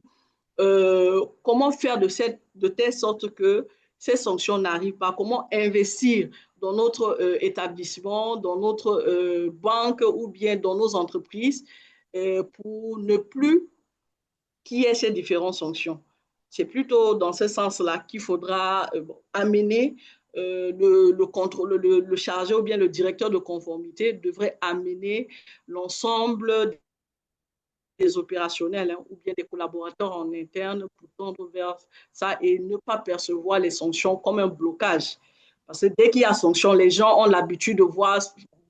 S3: comment faire de telle sorte que ces sanctions n'arrivent pas, comment investir dans notre établissement, dans notre banque ou bien dans nos entreprises pour ne plus qu'il y ait ces différentes sanctions. C'est plutôt dans ce sens-là qu'il faudra amener le chargé ou bien le directeur de conformité devrait amener l'ensemble des opérationnels hein, ou bien des collaborateurs en interne pour tendre vers ça et ne pas percevoir les sanctions comme un blocage. Parce que dès qu'il y a sanction, les gens ont l'habitude de voir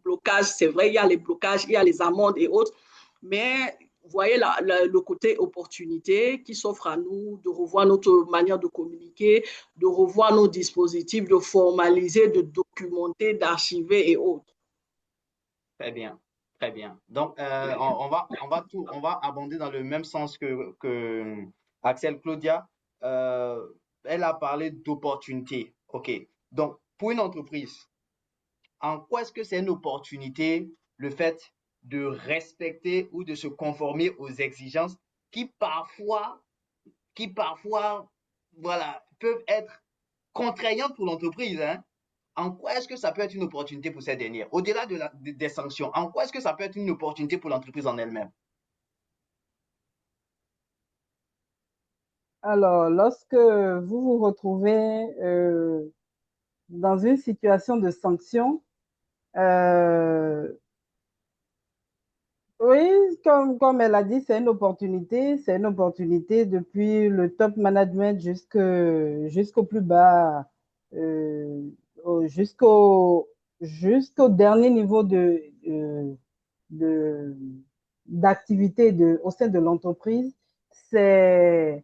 S3: blocage. C'est vrai, il y a les blocages, il y a les amendes et autres, mais vous voyez le côté opportunité qui s'offre à nous de revoir notre manière de communiquer, de revoir nos dispositifs, de formaliser, de documenter, d'archiver et autres.
S1: Très bien, très bien. Donc, on va abonder dans le même sens que Axel Claudia. Euh, Elle a parlé d'opportunité. OK. Donc, pour une entreprise, en quoi est-ce que c'est une opportunité le fait de respecter ou de se conformer aux exigences qui parfois, qui parfois, voilà, peuvent être contraignantes pour l'entreprise, hein? En quoi est-ce que ça peut être une opportunité pour cette dernière? Au-delà des sanctions, en quoi est-ce que ça peut être une opportunité pour l'entreprise en elle-même?
S2: Alors, lorsque vous vous retrouvez dans une situation de sanction, euh, oui, comme elle a dit, c'est une opportunité. C'est une opportunité depuis le top management jusqu'au plus bas, euh, jusqu'au dernier niveau de, d'activité au sein de l'entreprise. C'est,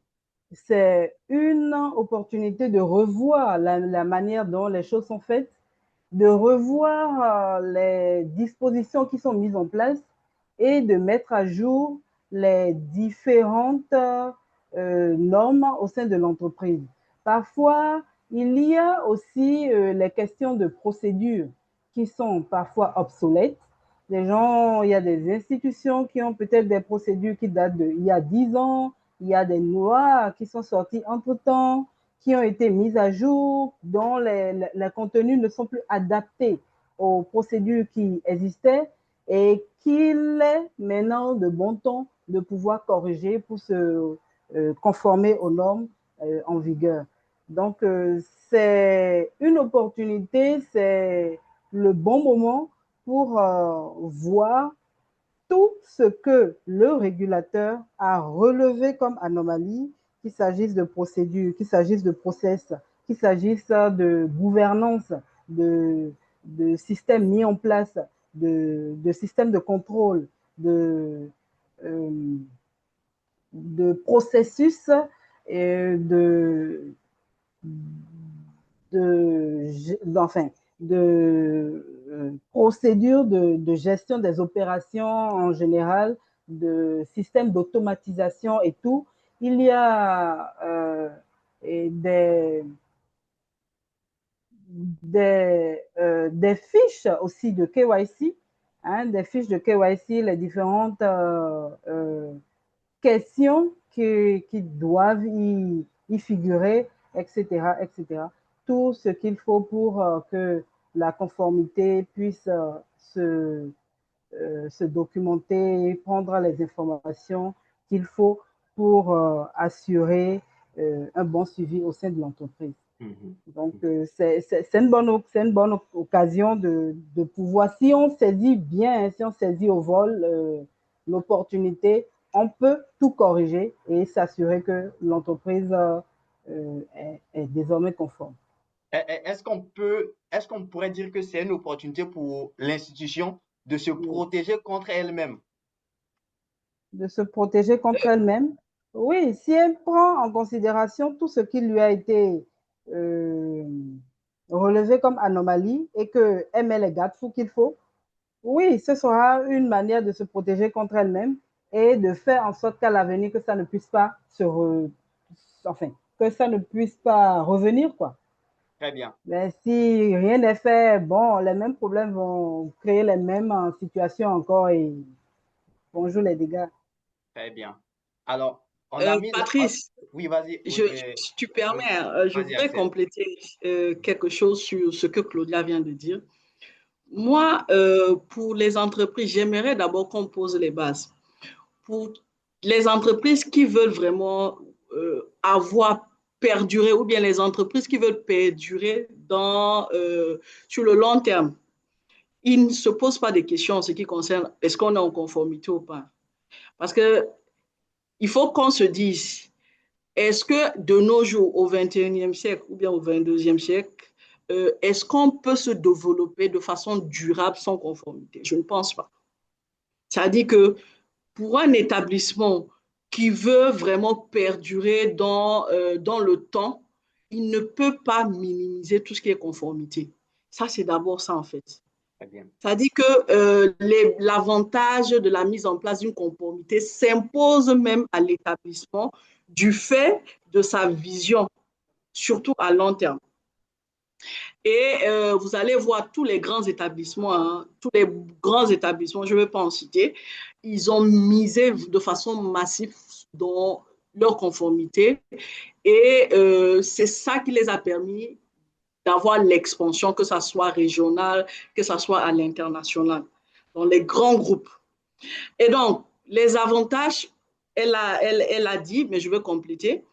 S2: c'est une opportunité de revoir la manière dont les choses sont faites, de revoir les dispositions qui sont mises en place et de mettre à jour les différentes normes au sein de l'entreprise. Parfois, il y a aussi les questions de procédure qui sont parfois obsolètes. Les gens, il y a des institutions qui ont peut-être des procédures qui datent d'il y a 10 ans, Il y a des lois qui sont sorties entre-temps, qui ont été mises à jour, dont les contenus ne sont plus adaptés aux procédures qui existaient et qu'il est maintenant de bon ton de pouvoir corriger pour se conformer aux normes en vigueur. Donc, c'est une opportunité, c'est le bon moment pour voir tout ce que le régulateur a relevé comme anomalie, qu'il s'agisse de procédures, qu'il s'agisse de process, qu'il s'agisse de gouvernance, de, de systèmes mis en place, de systèmes de contrôle, euh, de processus et enfin, de procédures de gestion des opérations en général, de systèmes d'automatisation et tout. Il y a des fiches aussi de KYC, hein, des fiches de KYC, les différentes questions qui doivent y figurer, etc., etc. Tout ce qu'il faut pour que la conformité puisse se documenter, prendre les informations qu'il faut pour assurer un bon suivi au sein de l'entreprise. Donc, c'est une bonne occasion de pouvoir, si on saisit bien, si on saisit au vol l'opportunité, on peut tout corriger et s'assurer que l'entreprise est désormais conforme.
S1: Est-ce qu'on pourrait dire que c'est une opportunité pour l'institution de se protéger contre elle-même?
S2: De se protéger contre elle-même. Oui, si elle prend en considération tout ce qui lui a été euh, relevé comme anomalie et qu'elle met les garde-fous qu'il faut, oui, ce sera une manière de se protéger contre elle-même et de faire en sorte qu'à l'avenir, que ça ne puisse pas enfin, que ça ne puisse pas revenir, quoi.
S1: Très bien.
S2: Mais si rien n'est fait, bon, les mêmes problèmes vont créer les mêmes situations encore et bonjour les dégâts.
S1: Très bien. Alors, on a mis là.
S3: Patrice,
S1: Oui, vas-y.
S3: si tu permets, je
S1: Vas-y,
S3: voudrais
S1: Axel.
S3: compléter quelque chose sur ce que Claudia vient de dire. Moi, pour les entreprises, j'aimerais d'abord qu'on pose les bases. Pour les entreprises qui veulent vraiment avoir perduré, ou bien les entreprises qui veulent perdurer sur le long terme, ils ne se posent pas des questions en ce qui concerne est-ce qu'on est en conformité ou pas. Parce que il faut qu'on se dise, est-ce que de nos jours, au 21e siècle ou bien au 22e siècle, est-ce qu'on peut se développer de façon durable sans conformité? Je ne pense pas. Ça dit que pour un établissement qui veut vraiment perdurer dans le temps, il ne peut pas minimiser tout ce qui est conformité. Ça, c'est d'abord ça, en fait.
S1: Très bien.
S3: Ça dit que l'avantage de la mise en place d'une conformité s'impose même à l'établissement du fait de sa vision, surtout à long terme. Et vous allez voir tous les grands établissements, hein, tous les grands établissements, je ne vais pas en citer, ils ont misé de façon massive dans leur conformité. Et c'est ça qui les a permis d'avoir l'expansion, que ça soit régional, que ça soit à l'international, dans les grands groupes. Et donc, les avantages, elle a dit, mais je vais compléter,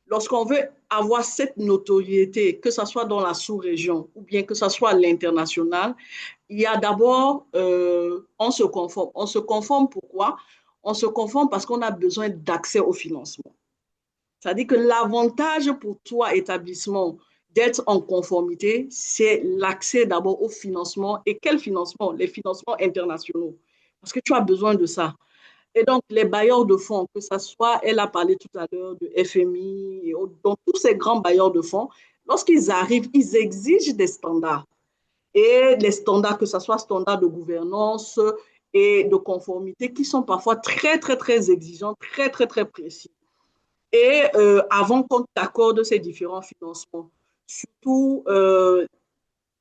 S3: lorsqu'on veut avoir cette notoriété, que ce soit dans la sous-région ou bien que ce soit à l'international, il y a d'abord, on se conforme. On se conforme pourquoi? On se conforme parce qu'on a besoin d'accès au financement. C'est-à-dire que l'avantage pour toi, établissement, d'être en conformité, c'est l'accès d'abord au financement. Et quel financement? Les financements internationaux. Parce que tu as besoin de ça. Et donc, les bailleurs de fonds, que ce soit, elle a parlé tout à l'heure de FMI, et donc tous ces grands bailleurs de fonds, lorsqu'ils arrivent, ils exigent des standards. Et les standards, que ce soit standards de gouvernance et de conformité, qui sont parfois très, très, très exigeants, très, très, très précis. Et avant qu'on t'accorde ces différents financements, surtout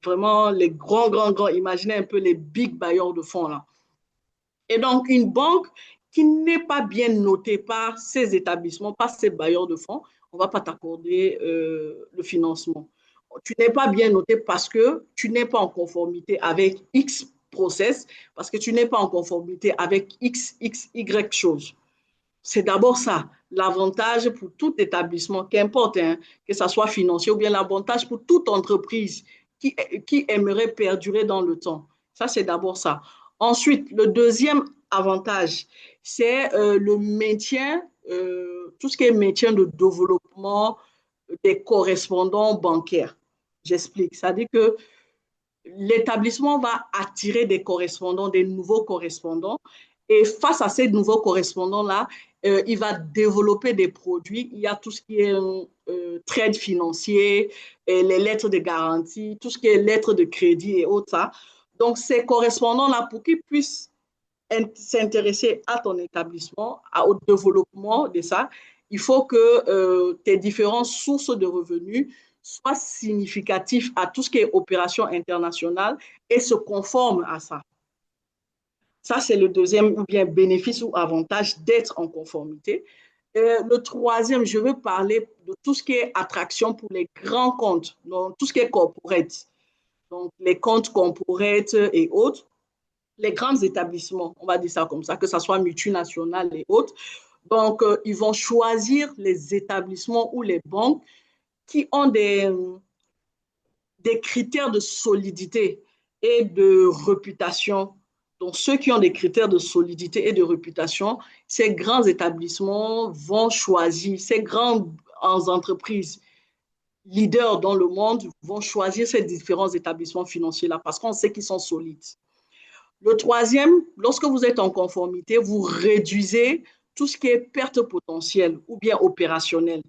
S3: vraiment les grands, grands, grands, imaginez un peu les big bailleurs de fonds là. Et donc, une banque, qui n'est pas bien noté par ces établissements, par ces bailleurs de fonds, on ne va pas t'accorder le financement. Tu n'es pas bien noté parce que tu n'es pas en conformité avec X process, parce que tu n'es pas en conformité avec X, X, Y chose. C'est d'abord ça, l'avantage pour tout établissement, qu'importe, hein, que ce soit financier ou bien l'avantage pour toute entreprise qui aimerait perdurer dans le temps. Ça, c'est d'abord ça. Ensuite, le deuxième avantage, c'est le maintien, tout ce qui est maintien de développement des correspondants bancaires. J'explique. C'est-à-dire que l'établissement va attirer des correspondants, des nouveaux correspondants. Et face à ces nouveaux correspondants-là, il va développer des produits. Il y a tout ce qui est trade financier, les lettres de garantie, tout ce qui est lettres de crédit et autres. Ça. Donc, ces correspondants-là, pour qu'ils puissent s'intéresser à ton établissement, au développement de ça, il faut que tes différentes sources de revenus soient significatifs à tout ce qui est opération internationale et se conforment à ça. Ça, c'est le deuxième ou bien bénéfice ou avantage d'être en conformité. Le troisième, je veux parler de tout ce qui est attraction pour les grands comptes, donc tout ce qui est corporate, donc les comptes corporate et autres les grands établissements, on va dire ça comme ça, que ce soit multinationales et autres. Donc, ils vont choisir les établissements ou les banques qui ont des critères de solidité et de réputation. Donc, ceux qui ont des critères de solidité et de réputation, ces grands établissements vont choisir, ces grandes entreprises leaders dans le monde vont choisir ces différents établissements financiers-là parce qu'on sait qu'ils sont solides. Le troisième, lorsque vous êtes en conformité, vous réduisez tout ce qui est perte potentielle ou bien opérationnelle.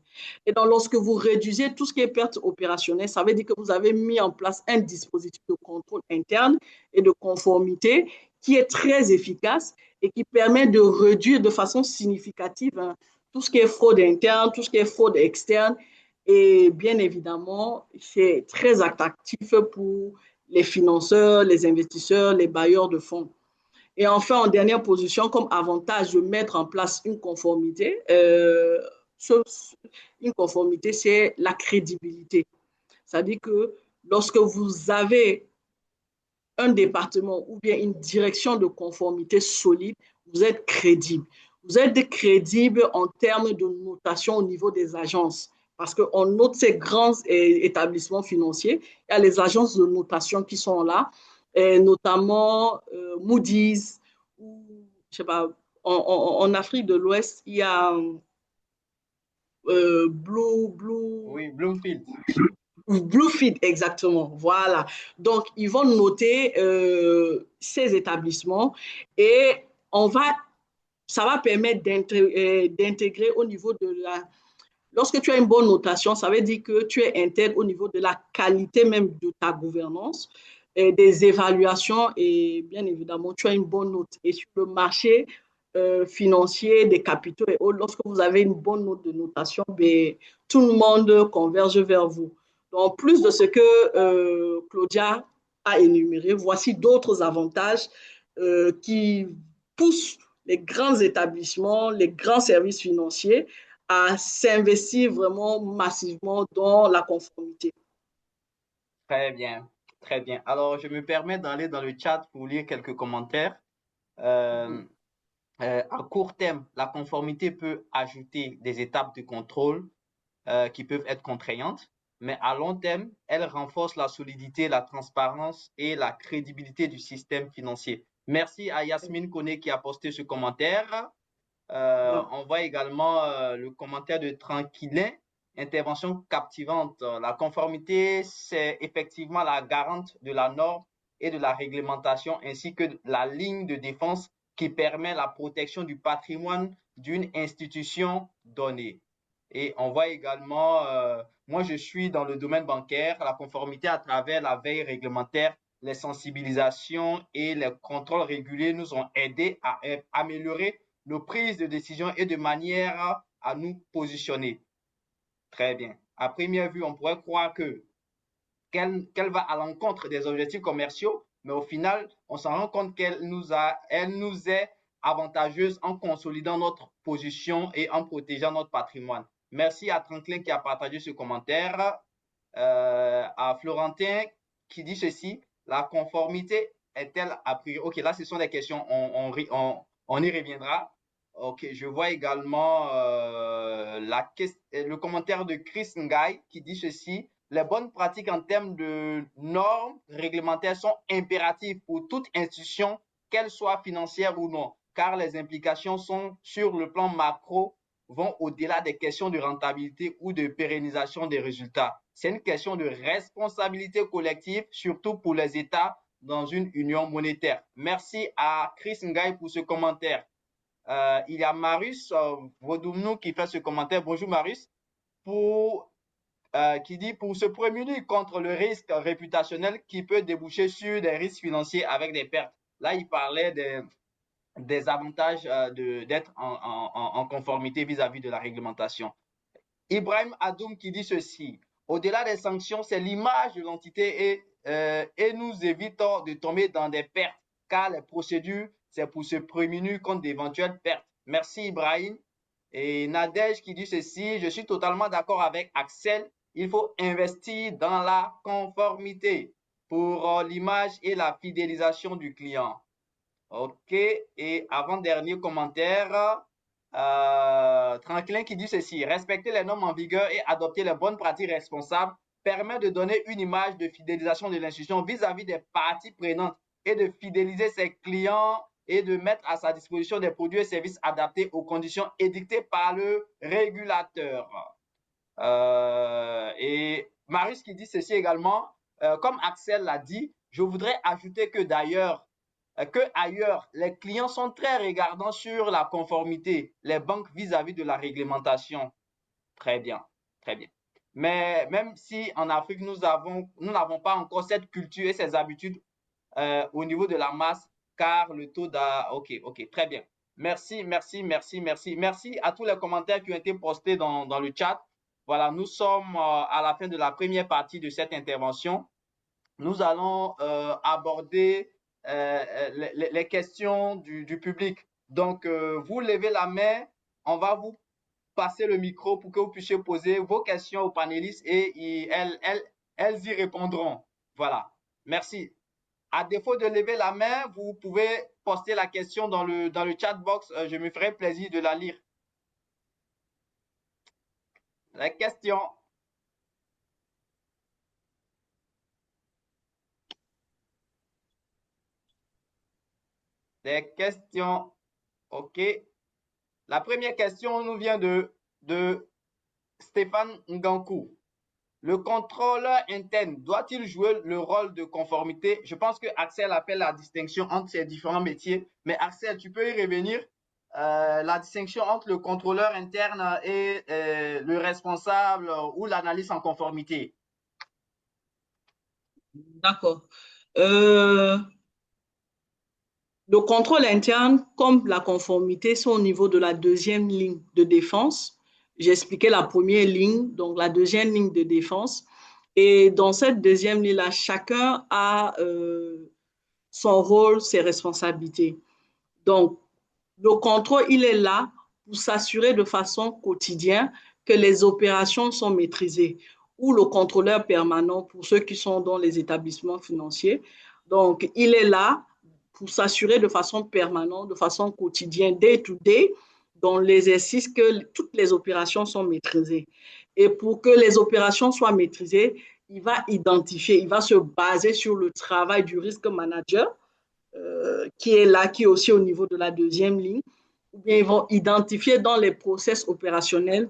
S3: Et donc, lorsque vous réduisez tout ce qui est perte opérationnelle, ça veut dire que vous avez mis en place un dispositif de contrôle interne et de conformité qui est très efficace et qui permet de réduire de façon significative hein, tout ce qui est fraude interne, tout ce qui est fraude externe. Et bien évidemment, c'est très attractif pour les financeurs, les investisseurs, les bailleurs de fonds. Et enfin, en dernière position, comme avantage de mettre en place une conformité, une conformité, c'est la crédibilité. C'est-à-dire que lorsque vous avez un département ou bien une direction de conformité solide, vous êtes crédible. Vous êtes crédible en termes de notation au niveau des agences. Parce qu'on note ces grands établissements financiers, il y a les agences de notation qui sont là, notamment Moody's, ou, je sais pas, en Afrique de l'Ouest, il y a
S1: Oui, Bloomfield.
S3: Bluefit, exactement. Voilà. Donc, ils vont noter ces établissements et on va, ça va permettre d'intégrer au niveau de la. Lorsque tu as une bonne notation, ça veut dire que tu es intègre au niveau de la qualité même de ta gouvernance, des évaluations et bien évidemment, tu as une bonne note. Et sur le marché financier des capitaux et autres, lorsque vous avez une bonne note de notation, ben, tout le monde converge vers vous. Donc, plus de ce que Claudia a énuméré, voici d'autres avantages qui poussent les grands établissements, les grands services financiers à s'investir vraiment massivement dans la conformité.
S1: Très bien, très bien. Alors, je me permets d'aller dans le chat pour lire quelques commentaires. Euh, à court terme, la conformité peut ajouter des étapes de contrôle qui peuvent être contraignantes, mais à long terme, elle renforce la solidité, la transparence et la crédibilité du système financier. Merci à Yasmine Koné qui a posté ce commentaire. On voit également le commentaire de Tranquillin, intervention captivante. La conformité, c'est effectivement la garante de la norme et de la réglementation, ainsi que la ligne de défense qui permet la protection du patrimoine d'une institution donnée. Et on voit également, moi je suis dans le domaine bancaire, la conformité à travers la veille réglementaire, les sensibilisations et les contrôles réguliers nous ont aidés à améliorer nos prises de décision et de manière à nous positionner. Très bien. À première vue, on pourrait croire qu'elle va à l'encontre des objectifs commerciaux, mais au final, on s'en rend compte elle nous est avantageuse en consolidant notre position et en protégeant notre patrimoine. Merci à Franklin qui a partagé ce commentaire. À Florentin qui dit ceci, la conformité est-elle a priori? Ok, là, ce sont des questions, on y reviendra. Ok, je vois également le commentaire de Chris Ngaï qui dit ceci, les bonnes pratiques en termes de normes réglementaires sont impératives pour toute institution, qu'elle soit financière ou non, car les implications sont sur le plan macro vont au-delà des questions de rentabilité ou de pérennisation des résultats. C'est une question de responsabilité collective, surtout pour les États dans une union monétaire. Merci à Chris Ngaï pour ce commentaire. Il y a Marius Vodoumnou qui fait ce commentaire. Bonjour Marius. Qui dit pour se prémunir contre le risque réputationnel qui peut déboucher sur des risques financiers avec des pertes. Là, il parlait des avantages d'être en conformité vis-à-vis de la réglementation. Ibrahim Adoum qui dit ceci, au-delà des sanctions, c'est l'image de l'entité et nous évitons de tomber dans des pertes, car les procédures, c'est pour se prémunir contre d'éventuelles pertes. Merci Ibrahim. Et Nadège qui dit ceci, je suis totalement d'accord avec Axel, il faut investir dans la conformité pour l'image et la fidélisation du client. Ok, et avant-dernier commentaire, Franklin qui dit ceci, respecter les normes en vigueur et adopter les bonnes pratiques responsables permet de donner une image de fidélisation de l'institution vis-à-vis des parties prenantes et de fidéliser ses clients et de mettre à sa disposition des produits et services adaptés aux conditions édictées par le régulateur. Et Marius qui dit ceci également, comme Axel l'a dit, je voudrais ajouter que d'ailleurs, ailleurs, les clients sont très regardants sur la conformité, les banques vis-à-vis de la réglementation. Très bien, très bien. Mais même si en Afrique, nous n'avons pas encore cette culture et ces habitudes au niveau de la masse, car le taux d'à... Ok, très bien. Merci, merci, merci, merci. Merci à tous les commentaires qui ont été postés dans le chat. Voilà, nous sommes à la fin de la première partie de cette intervention. Nous allons aborder les questions du public. Donc, vous levez la main, on va vous passer le micro pour que vous puissiez poser vos questions aux panélistes et elles y répondront. Voilà, merci. À défaut de lever la main, vous pouvez poster la question dans le chat box. Je me ferai plaisir de la lire. La question. Des questions. OK. La première question nous vient de Stéphane Ngankou. Le contrôleur interne doit-il jouer le rôle de conformité? Je pense que Axel appelle la distinction entre ces différents métiers. Mais Axel, tu peux y revenir? La distinction entre le contrôleur interne et le responsable ou l'analyse en conformité.
S3: D'accord. Le contrôle interne, comme la conformité, sont au niveau de la deuxième ligne de défense. J'ai expliqué la première ligne, donc la deuxième ligne de défense. Et dans cette deuxième ligne-là, chacun a son rôle, ses responsabilités. Donc, le contrôle, il est là pour s'assurer de façon quotidienne que les opérations sont maîtrisées, ou le contrôleur permanent pour ceux qui sont dans les établissements financiers. Donc, il est là pour s'assurer de façon permanente, de façon quotidienne, day to day, dans l'exercice que toutes les opérations sont maîtrisées. Et pour que les opérations soient maîtrisées, il va identifier, il va se baser sur le travail du risque manager qui est là, qui est aussi au niveau de la deuxième ligne, ou bien ils vont identifier dans les process opérationnels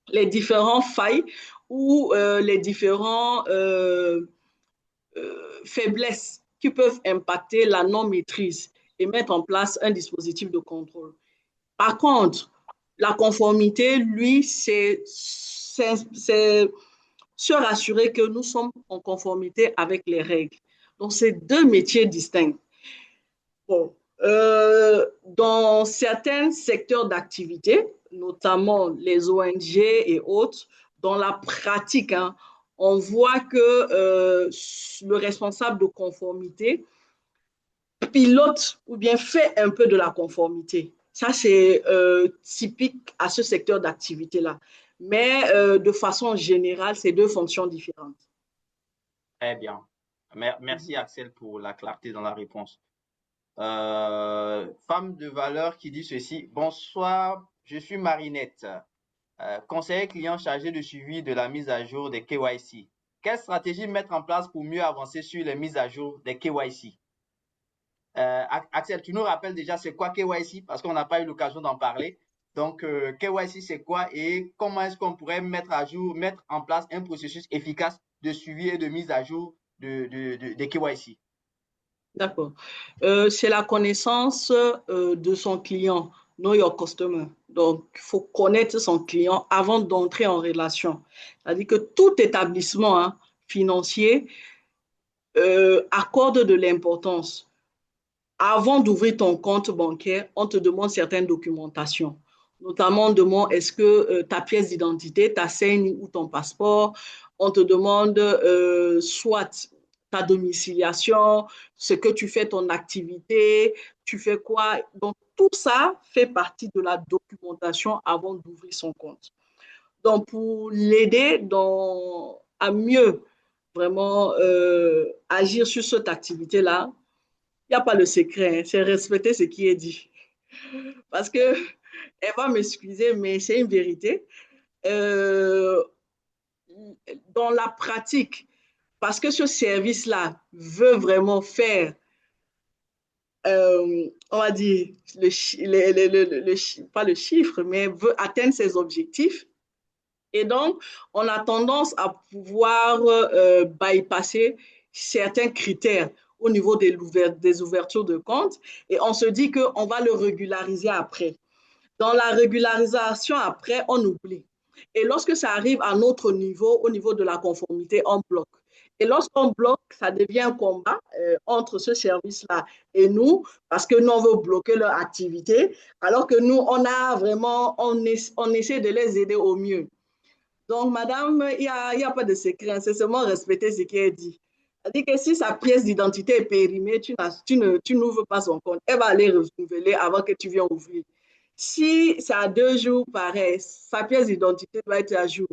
S3: les différentes failles ou les différentes faiblesses qui peuvent impacter la non-maîtrise et mettre en place un dispositif de contrôle. Par contre, la conformité, lui, c'est se rassurer que nous sommes en conformité avec les règles. Donc, c'est deux métiers distincts. Bon, dans certains secteurs d'activité, notamment les ONG et autres, dans la pratique, hein, on voit que le responsable de conformité pilote ou bien fait un peu de la conformité. Ça, c'est typique à ce secteur d'activité-là. Mais de façon générale, c'est deux fonctions différentes.
S1: Très bien. Merci Axel pour la clarté dans la réponse. Femme de valeur qui dit ceci. Bonsoir, je suis Marinette, conseiller client chargé de suivi de la mise à jour des KYC. Quelle stratégie mettre en place pour mieux avancer sur les mises à jour des KYC? Axel, tu nous rappelles déjà c'est quoi KYC parce qu'on n'a pas eu l'occasion d'en parler. Donc, KYC, c'est quoi et comment est-ce qu'on pourrait mettre en place un processus efficace de suivi et de mise à jour des KYC?
S3: D'accord. C'est la connaissance de son client, know your customer. Donc, il faut connaître son client avant d'entrer en relation. C'est-à-dire que tout établissement financier accorde de l'importance. Avant d'ouvrir ton compte bancaire, on te demande certaines documentations. Notamment, on demande est-ce que ta pièce d'identité, ta CENI ou ton passeport, on te demande soit ta domiciliation, ce que tu fais, ton activité, tu fais quoi. Donc, tout ça fait partie de la documentation avant d'ouvrir son compte. Donc, pour l'aider à mieux vraiment agir sur cette activité-là, il n'y a pas de secret, hein, c'est respecter ce qui est dit. Parce que, elle va m'excuser, mais c'est une vérité. Euh, dans la pratique, parce que ce service-là veut vraiment faire, on va dire, pas le chiffre, mais veut atteindre ses objectifs. Et donc, on a tendance à pouvoir bypasser certains critères au niveau des ouvertures de compte et on se dit qu'on va le régulariser après. Dans la régularisation après, on oublie. Et lorsque ça arrive à notre niveau, au niveau de la conformité, on bloque. Et lorsqu'on bloque, ça devient un combat entre ce service-là et nous, parce que nous, on veut bloquer leur activité, alors que nous, on essaie de les aider au mieux. Donc, madame, il n'y a pas de secret, c'est seulement respecter ce qui est dit. C'est-à-dire que si sa pièce d'identité est périmée, tu n'ouvres pas son compte. Elle va aller renouveler avant que tu viennes ouvrir. Si c'est à 2 jours, pareil, sa pièce d'identité doit être à jour.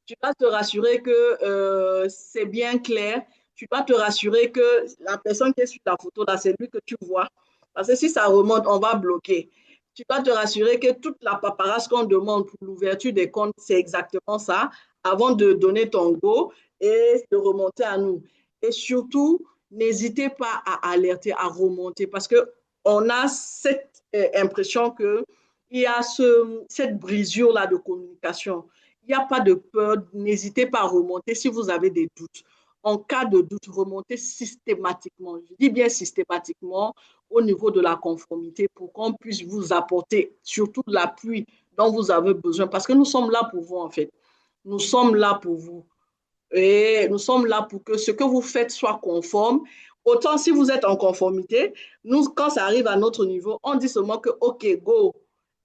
S3: Tu dois te rassurer que c'est bien clair. Tu dois te rassurer que la personne qui est sur ta photo, là, c'est lui que tu vois. Parce que si ça remonte, on va bloquer. Tu dois te rassurer que toute la paperasse qu'on demande pour l'ouverture des comptes, c'est exactement ça, avant de donner ton go et de remonter à nous. Et surtout, n'hésitez pas à alerter, à remonter, parce qu'on a cette impression qu'il y a cette brisure-là de communication. Il n'y a pas de peur, n'hésitez pas à remonter si vous avez des doutes. En cas de doute, remontez systématiquement, je dis bien systématiquement, au niveau de la conformité pour qu'on puisse vous apporter surtout l'appui dont vous avez besoin parce que nous sommes là pour vous en fait. Nous sommes là pour vous et nous sommes là pour que ce que vous faites soit conforme. Autant si vous êtes en conformité, nous, quand ça arrive à notre niveau, on dit seulement que OK, go.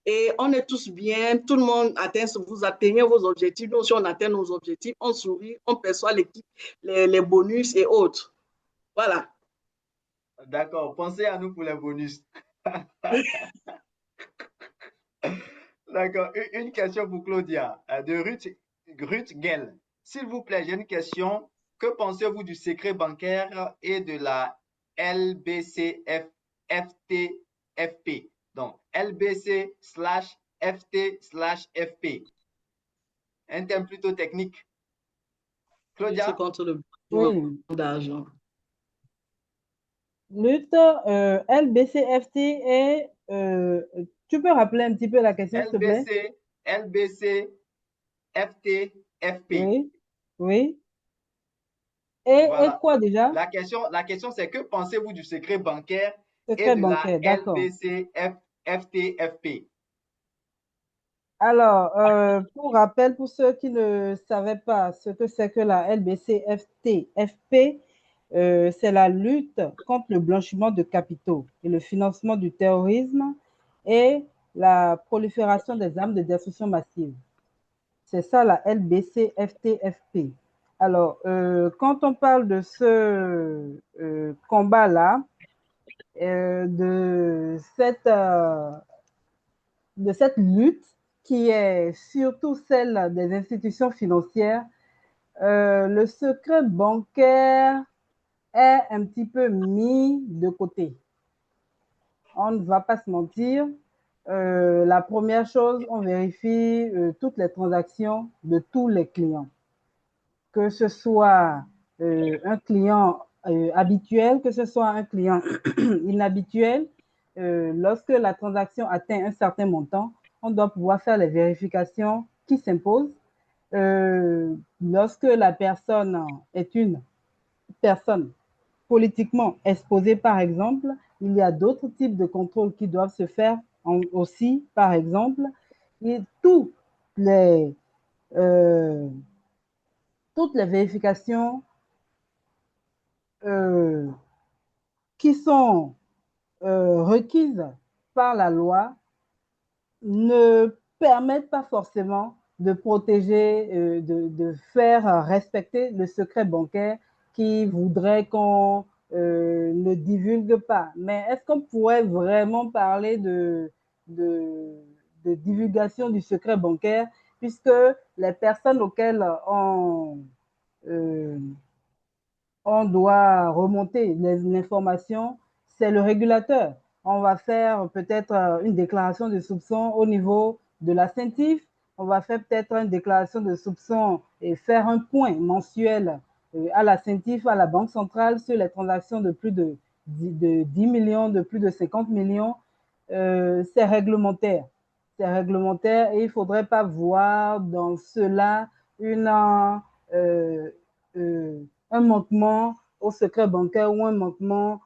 S3: Et on est tous bien, tout le monde atteint, vous atteignez vos objectifs. Nous, si on atteint nos objectifs, on sourit, on perçoit les bonus et autres. Voilà.
S1: D'accord, pensez à nous pour les bonus. D'accord, une question pour Claudia, de Ruth Gell. S'il vous plaît, j'ai une question. Que pensez-vous du secret bancaire et de la LBCFTFP? Donc, LBC/FT/FP. Un thème plutôt technique.
S3: Lutte
S1: Claudia?
S3: contre le
S2: Oui,
S3: d'argent.
S2: lutte LBCFT et tu peux rappeler un petit peu la question, s'il te plaît?
S1: LBC, LBC, FT, FP.
S2: Oui, oui. Et
S1: Voilà.
S2: quoi déjà?
S1: La question, c'est que pensez-vous du secret bancaire et
S2: Secret
S1: de la
S2: bancaire, d'accord.
S1: LBCFTFP?
S2: Alors, pour rappel, pour ceux qui ne savaient pas ce que c'est que la LBC-FT-FP, c'est la lutte contre le blanchiment de capitaux et le financement du terrorisme et la prolifération des armes de destruction massive. C'est ça la LBC-FT-FP. Alors, quand on parle de ce combat-là, de cette lutte qui est surtout celle des institutions financières. Le secret bancaire est un petit peu mis de côté. On ne va pas se mentir. La première chose, on vérifie toutes les transactions de tous les clients, que ce soit un client habituel, que ce soit un client inhabituel. Lorsque la transaction atteint un certain montant, on doit pouvoir faire les vérifications qui s'imposent. Lorsque la personne est une personne politiquement exposée, par exemple, il y a d'autres types de contrôles qui doivent se faire aussi, par exemple, et les, euh, toutes les vérifications euh, qui sont requises par la loi ne permettent pas forcément de protéger, de faire respecter le secret bancaire qui voudrait qu'on ne divulgue pas. Mais est-ce qu'on pourrait vraiment parler de, de divulgation du secret bancaire puisque les personnes auxquelles euh, on doit remonter l'information, c'est le régulateur. On va faire peut-être une déclaration de soupçon au niveau de la CENTIF. On va faire peut-être une déclaration de soupçon et faire un point mensuel à la CENTIF, à la Banque centrale, sur les transactions de plus de 10 millions, de plus de 50 millions. C'est réglementaire. C'est réglementaire et il ne faudrait pas voir dans cela une, euh, euh, un manquement au secret bancaire ou un manquement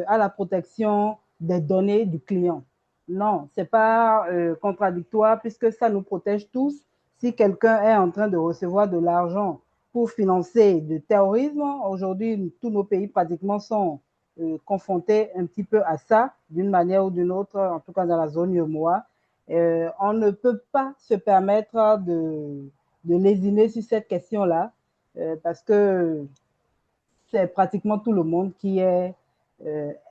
S2: à la protection des données du client. Non, ce n'est pas contradictoire puisque ça nous protège tous. Si quelqu'un est en train de recevoir de l'argent pour financer le terrorisme, aujourd'hui, tous nos pays pratiquement sont confrontés un petit peu à ça, d'une manière ou d'une autre, en tout cas dans la zone UEMOA. On ne peut pas se permettre de lésiner sur cette question-là parce que c'est pratiquement tout le monde qui est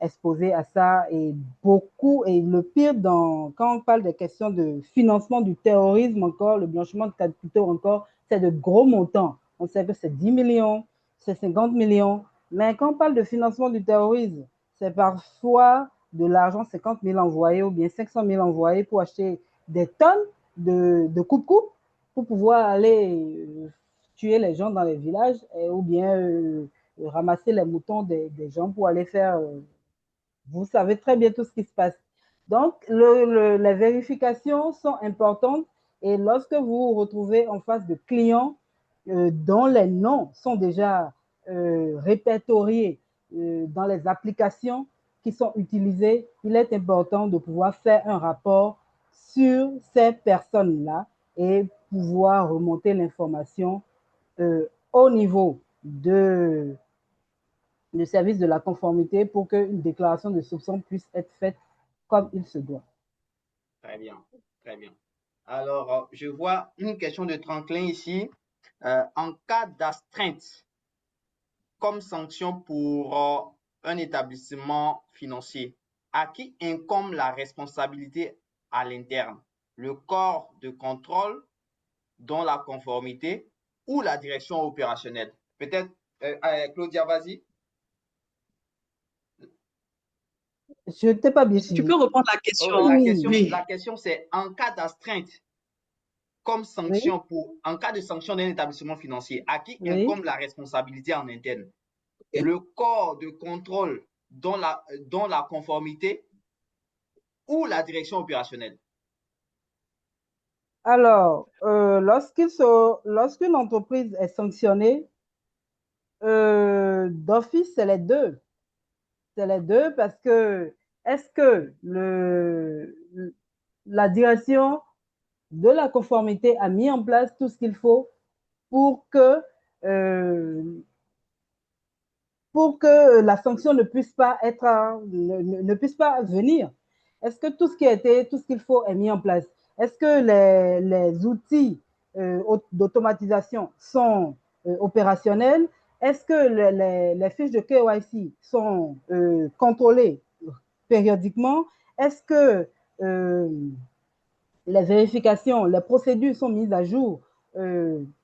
S2: exposé à ça et beaucoup, et le pire quand on parle des questions de financement du terrorisme encore, le blanchiment de capitaux encore, c'est de gros montants. On sait que c'est 10 millions, c'est 50 millions, mais quand on parle de financement du terrorisme, c'est parfois de l'argent 50 000 envoyés ou bien 500 000 envoyés pour acheter des tonnes de coupe-coupe pour pouvoir aller tuer les gens dans les villages ou bien ramasser les moutons des gens pour aller faire. Vous savez très bien tout ce qui se passe. Donc, les vérifications sont importantes et lorsque vous vous retrouvez en face de clients dont les noms sont déjà répertoriés dans les applications qui sont utilisées, il est important de pouvoir faire un rapport sur ces personnes-là et pouvoir remonter l'information au niveau du service de la conformité pour qu'une déclaration de soupçon puisse être faite comme il se doit.
S1: Très bien, très bien. Alors, je vois une question de Tranquilin ici. En cas d'astreinte comme sanction pour un établissement financier, à qui incombe la responsabilité à l'interne? Le corps de contrôle dont la conformité ou la direction opérationnelle? Peut-être, Claudia, vas-y.
S2: Je ne t'ai pas bien
S3: Tu
S2: suivi.
S3: peux reprendre la
S1: Oh,
S3: question?
S2: Oui,
S1: la question c'est en cas d'astreinte comme
S2: oui,
S1: sanction en cas de sanction d'un établissement financier, à qui
S2: oui.
S1: incombe la responsabilité en interne?
S3: Okay.
S1: Le corps de contrôle dont la conformité ou la direction opérationnelle?
S2: Alors, lorsqu'une entreprise est sanctionnée, d'office, c'est les deux. C'est les deux parce que est-ce que la direction de la conformité a mis en place tout ce qu'il faut pour que euh, pour que la sanction ne puisse pas être, ne puisse pas venir. Est-ce que tout ce qui a été, tout ce qu'il faut est mis en place? Est-ce que les outils d'automatisation sont opérationnels? Est-ce que les fiches de KYC sont contrôlées périodiquement? Est-ce que les vérifications, les procédures sont mises à jour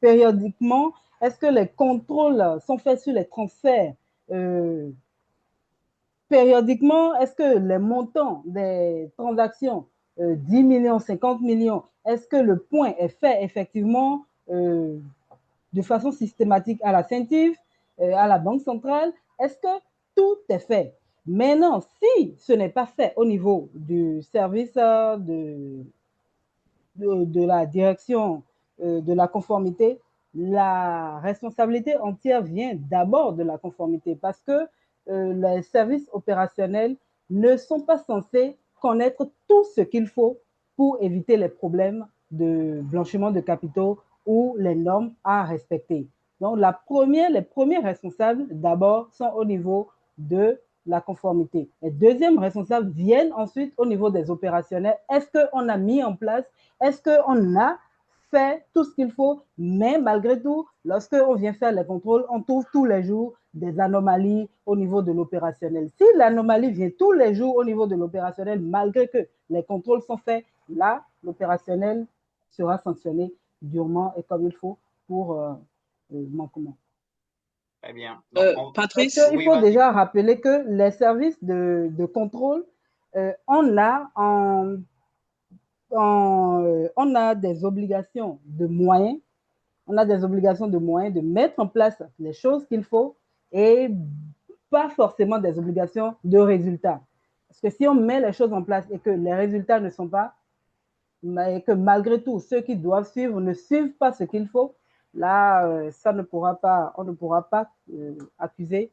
S2: périodiquement? Est-ce que les contrôles sont faits sur les transferts périodiquement? Est-ce que les montants des transactions, 10 millions, 50 millions, est-ce que le point est fait effectivement de façon systématique à la CENTIF, à la Banque centrale? Est-ce que tout est fait? Maintenant, si ce n'est pas fait au niveau du service de la direction de la conformité, la responsabilité entière vient d'abord de la conformité parce que les services opérationnels ne sont pas censés connaître tout ce qu'il faut pour éviter les problèmes de blanchiment de capitaux ou les normes à respecter. Donc, les premiers responsables, d'abord, sont au niveau de la conformité. Les deuxièmes responsables viennent ensuite au niveau des opérationnels. Est-ce qu'on a mis en place, est-ce qu'on a fait tout ce qu'il faut, mais malgré tout, lorsqu'on vient faire les contrôles, on trouve tous les jours des anomalies au niveau de l'opérationnel. Si l'anomalie vient tous les jours au niveau de l'opérationnel, malgré que les contrôles sont faits, là, l'opérationnel sera sanctionné durement et comme il faut pour manquement.
S1: Très bien. Donc,
S2: Parce
S3: Patrice,
S2: qu'il
S1: oui,
S2: faut
S1: vas-y.
S2: déjà rappeler que les services de contrôle, on a on a des obligations de moyens, on a des obligations de moyens de mettre en place les choses qu'il faut et pas forcément des obligations de résultats. Parce que si on met les choses en place et que les résultats ne sont pas, et que malgré tout, ceux qui doivent suivre ne suivent pas ce qu'il faut, là, ça ne pourra pas, on ne pourra pas accuser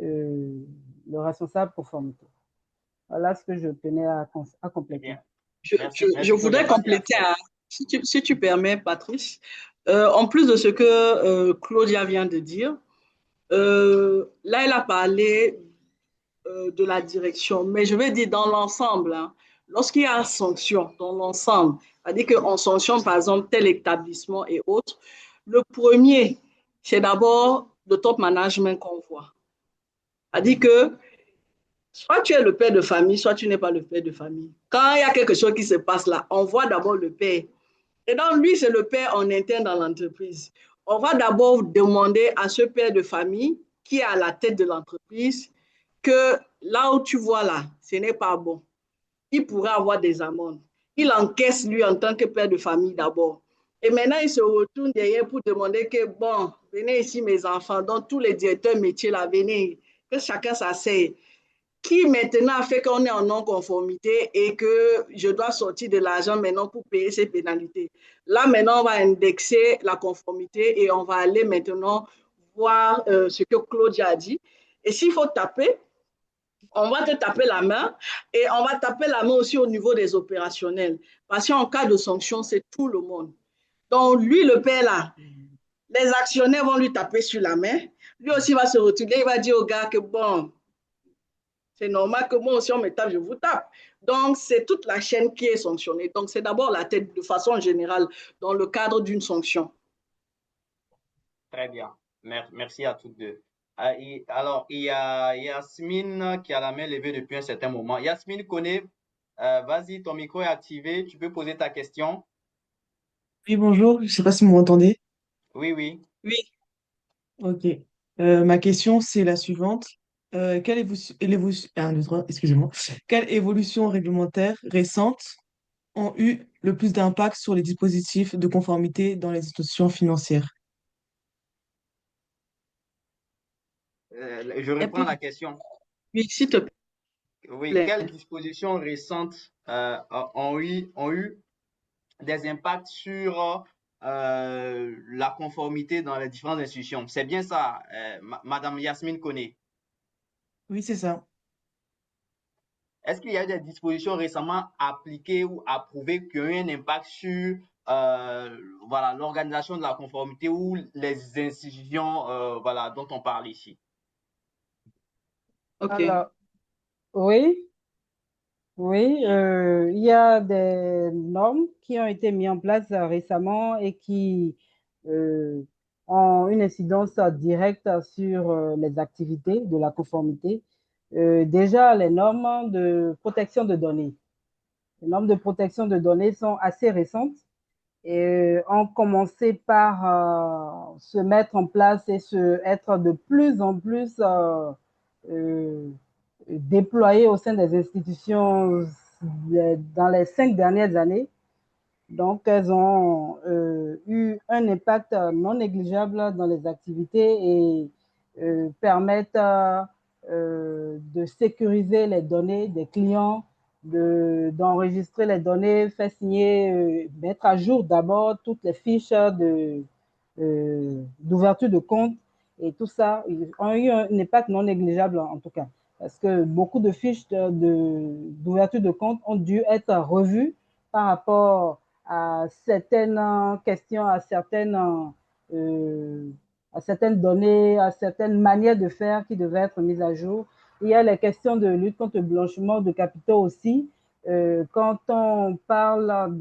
S2: le responsable conformité. Voilà ce que je tenais à
S1: Très
S2: compléter.
S1: bien. Merci,
S3: je
S1: merci Claudia.
S3: voudrais
S1: Vas-y,
S3: compléter,
S1: Axel.
S3: si tu permets, Patrice. En plus de ce que Claudia vient de dire, là, elle a parlé de la direction, mais je vais dire dans l'ensemble, hein, lorsqu'il y a sanction dans l'ensemble, c'est-à-dire qu'on sanctionne par exemple tel établissement et autres, le premier, c'est d'abord le top management qu'on voit. C'est-à-dire que soit tu es le père de famille, soit tu n'es pas le père de famille. Quand il y a quelque chose qui se passe là, on voit d'abord le père. Et donc, lui, c'est le père en interne dans l'entreprise. On va d'abord demander à ce père de famille qui est à la tête de l'entreprise que là où tu vois là, ce n'est pas bon. Il pourrait avoir des amendes. Il encaisse lui en tant que père de famille d'abord. Et maintenant, il se retourne derrière pour demander que, bon, venez ici mes enfants, donc tous les directeurs métiers là, venez, que chacun s'asseye qui maintenant fait qu'on est en non-conformité et que je dois sortir de l'argent maintenant pour payer ces pénalités. Là, maintenant, on va indexer la conformité et on va aller maintenant voir ce que Claudia a dit. Et s'il faut taper, on va te taper la main et on va taper la main aussi au niveau des opérationnels. Parce qu'en cas de sanction, c'est tout le monde. Donc, lui, le père là, les actionnaires vont lui taper sur la main. Lui aussi va se retourner, il va dire au gars que bon, c'est normal que moi aussi, on me tape, je vous tape. Donc, c'est toute la chaîne qui est sanctionnée. Donc, c'est d'abord la tête de façon générale dans le cadre d'une sanction.
S1: Très bien. Merci à toutes deux. Ah, alors, il y a Yasmine qui a la main levée depuis un certain moment. Yasmine connaît. Vas-y, ton micro est activé. Tu peux poser ta question.
S4: Oui, bonjour, je ne sais pas si vous m'entendez.
S1: Oui, oui.
S3: Oui,
S4: Ok. Ma question, c'est la suivante. Excusez-moi. Quelles évolutions réglementaires récentes ont eu le plus d'impact sur les dispositifs de conformité dans les institutions financières?
S1: Je reprends
S3: répète.
S1: la question.
S3: Oui, s'il te
S1: Oui, quelles
S3: plaît.
S1: dispositions récentes ont eu des impacts sur la conformité dans les différentes institutions? C'est bien ça, Madame Yasmine Koné.
S4: Oui, c'est ça.
S1: Est-ce qu'il y a eu des dispositions récemment appliquées ou approuvées qui ont eu un impact sur voilà, l'organisation de la conformité ou les institutions voilà, dont on parle ici?
S3: OK.
S2: Alors, oui, oui, il y a des normes qui ont été mises en place récemment et qui euh, ont une incidence directe sur les activités de la conformité. déjà, les normes de protection de données. Les normes de protection de données sont assez récentes et ont commencé par se mettre en place et être de plus en plus euh, déployées au sein des institutions dans les 5 dernières années. Donc, elles ont eu un impact non négligeable dans les activités et permettent de sécuriser les données des clients, d'enregistrer les données, faire signer, mettre à jour d'abord toutes les fiches d'ouverture de compte et tout ça. Ils ont eu un impact non négligeable en tout cas, parce que beaucoup de fiches d'ouverture de compte ont dû être revues par rapport à certaines questions, à certaines données, à certaines manières de faire qui devaient être mises à jour. Il y a les questions de lutte contre le blanchiment de capitaux aussi. Quand on parle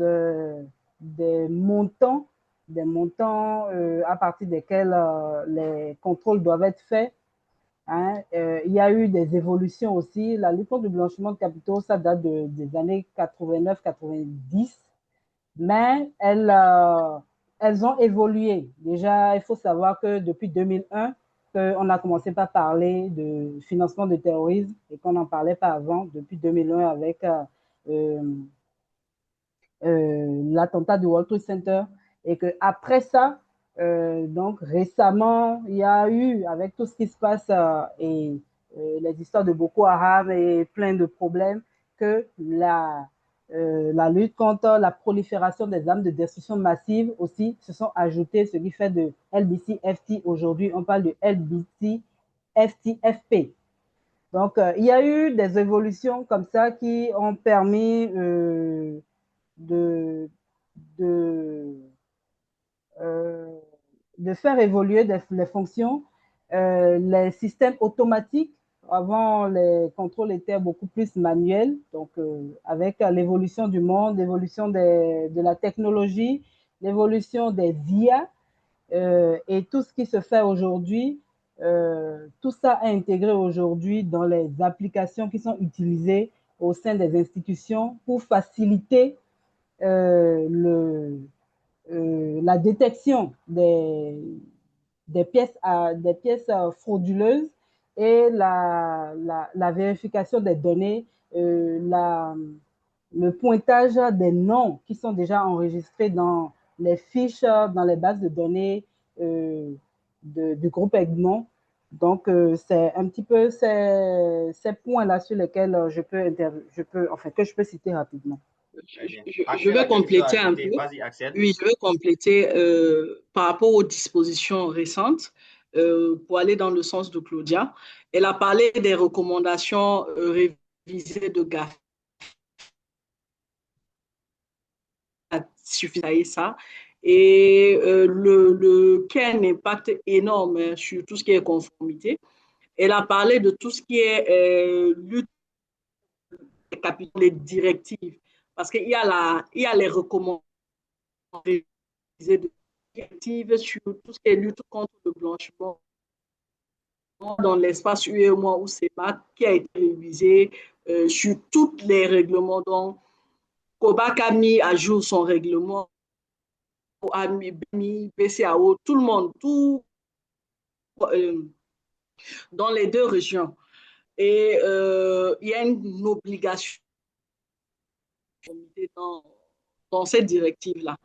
S2: des montants à partir desquels les contrôles doivent être faits, hein, il y a eu des évolutions aussi. La lutte contre le blanchiment de capitaux, ça date des années 89-90, mais elles ont évolué. Déjà, il faut savoir que depuis 2001, on a commencé par parler de financement de terrorisme et qu'on n'en parlait pas avant, depuis 2001 avec euh, l'attentat du World Trade Center. Et qu'après ça, donc récemment, il y a eu, avec tout ce qui se passe et les histoires de Boko Haram et plein de problèmes, que la lutte contre la prolifération des armes de destruction massive aussi se sont ajoutées, ce qui fait de LBC-FT aujourd'hui, on parle de LBC-FT-FP. Donc, il y a eu des évolutions comme ça qui ont permis de, de, euh, de faire évoluer les fonctions, les systèmes automatiques. Avant, les contrôles étaient beaucoup plus manuels. Donc, avec l'évolution du monde, l'évolution de la technologie, l'évolution des IA et tout ce qui se fait aujourd'hui, tout ça est intégré aujourd'hui dans les applications qui sont utilisées au sein des institutions pour faciliter euh, la détection des pièces frauduleuses et la vérification des données, le pointage des noms qui sont déjà enregistrés dans les fiches, dans les bases de données du groupe Egmont. Donc, c'est un petit peu ces points-là sur lesquels que je peux citer rapidement.
S1: Très bien.
S3: Je
S1: Axel
S3: vais
S1: a quelque chose à
S3: compléter un peu.
S1: ajouter. Vas-y, Axel.
S3: Oui, je vais compléter par rapport aux dispositions récentes pour aller dans le sens de Claudia. Elle a parlé des recommandations révisées de GAFI. Suffisait ça. Et qui a un impact énorme sur tout ce qui est conformité. Elle a parlé de tout ce qui est lutte des capitaux, les directives, parce qu'il y a les recommandations de directives sur tout ce qui est lutte contre le blanchiment dans l'espace UEMOA ou CEPAC qui a été révisé sur tous les règlements. Donc, COBAC a mis à jour son règlement, a mis BCAO, tout le monde, tout dans les deux régions. Et il y a une obligation dans, dans cette directive-là.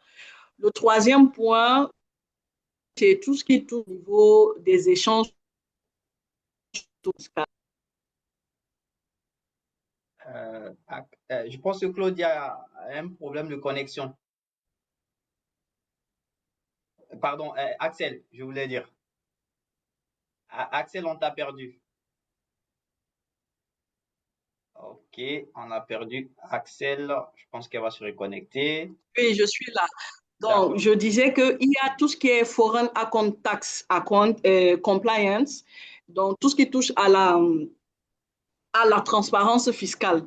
S3: Le troisième point, c'est tout ce qui est au niveau des échanges.
S1: Je pense que Claudia a un problème de connexion. Pardon, Axel, je voulais dire. Axel, on t'a perdu. Ok, on a perdu Axel. Je pense qu'elle va se reconnecter.
S3: Oui, je suis là. Donc,
S1: D'accord.
S3: je disais qu'il y a tout ce qui est Foreign Account Tax Account Compliance, donc tout ce qui touche à la transparence fiscale,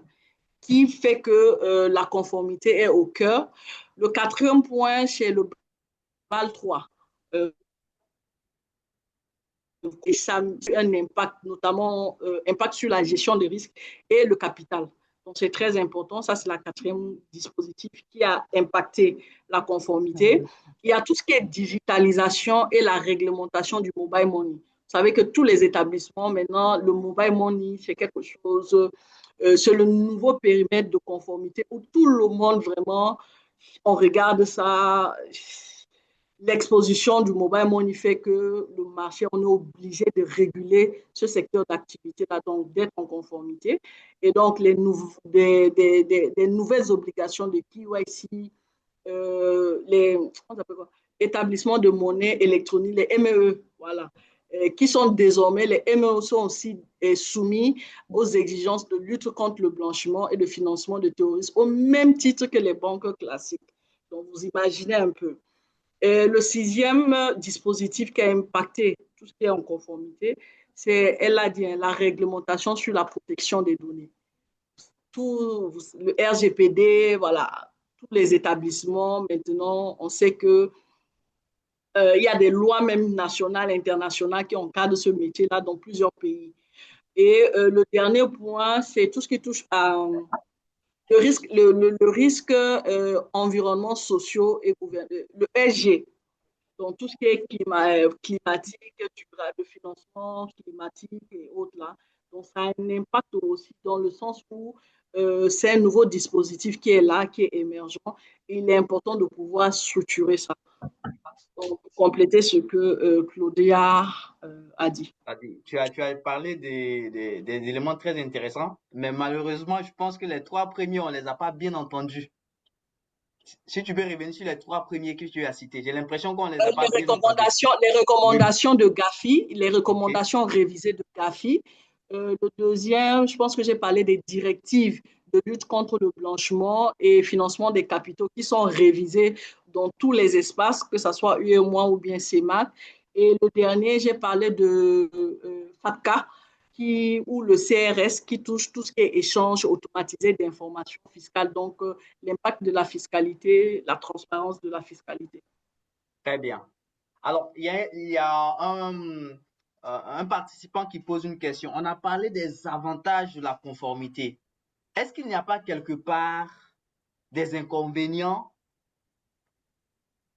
S3: qui fait que la conformité est au cœur. Le quatrième point, c'est le BAL 3. et ça a un impact, notamment impact sur la gestion des risques et le capital. Donc, c'est très important. Ça, c'est la quatrième dispositif qui a impacté la conformité. Il y a tout ce qui est digitalisation et la réglementation du mobile money. Vous savez que tous les établissements, maintenant, le mobile money, c'est quelque chose, c'est le nouveau périmètre de conformité où tout le monde, vraiment, on regarde ça. L'exposition du mobile money fait que le marché, on est obligé de réguler ce secteur d'activité-là, donc d'être en conformité. Et donc, des nouvelles obligations de KYC, les établissements de monnaie électronique, les MEE, voilà, qui sont désormais, les MEE sont aussi soumis aux exigences de lutte contre le blanchiment et le financement de terrorisme, au même titre que les banques classiques. Donc, vous imaginez un peu. Et le sixième dispositif qui a impacté tout ce qui est en conformité, c'est, elle a dit, la réglementation sur la protection des données. Tout le RGPD, voilà, tous les établissements, maintenant, on sait que il y a des lois même nationales, internationales qui encadrent ce métier-là dans plusieurs pays. Et le dernier point, c'est tout ce qui touche à le risque environnement sociaux et le SG. Donc, tout ce qui est climatique, le financement climatique et autres là. Donc, ça a un impact aussi dans le sens où c'est un nouveau dispositif qui est là, qui est émergent. Et il est important de pouvoir structurer ça. Donc, pour compléter ce que Claudia a dit.
S1: Tu as parlé des éléments très intéressants, mais malheureusement, je pense que les trois premiers, on ne les a pas bien entendus. Si tu peux revenir sur les trois premiers que tu as cités, j'ai l'impression qu'on ne les a pas bien entendus.
S3: Les recommandations de Gafi, les
S1: Ok.
S3: recommandations révisées de Gafi. Le deuxième, je pense que j'ai parlé des directives de lutte contre le blanchiment et financement des capitaux qui sont révisées dans tous les espaces, que ce soit UEMOA ou bien CEMAC. Et le dernier, j'ai parlé de FATCA, ou le CRS qui touche tout ce qui est échange automatisé d'informations fiscales, donc l'impact de la fiscalité, la transparence de la fiscalité.
S1: Très bien. Alors, il y a un participant qui pose une question. On a parlé des avantages de la conformité. Est-ce qu'il n'y a pas quelque part des inconvénients?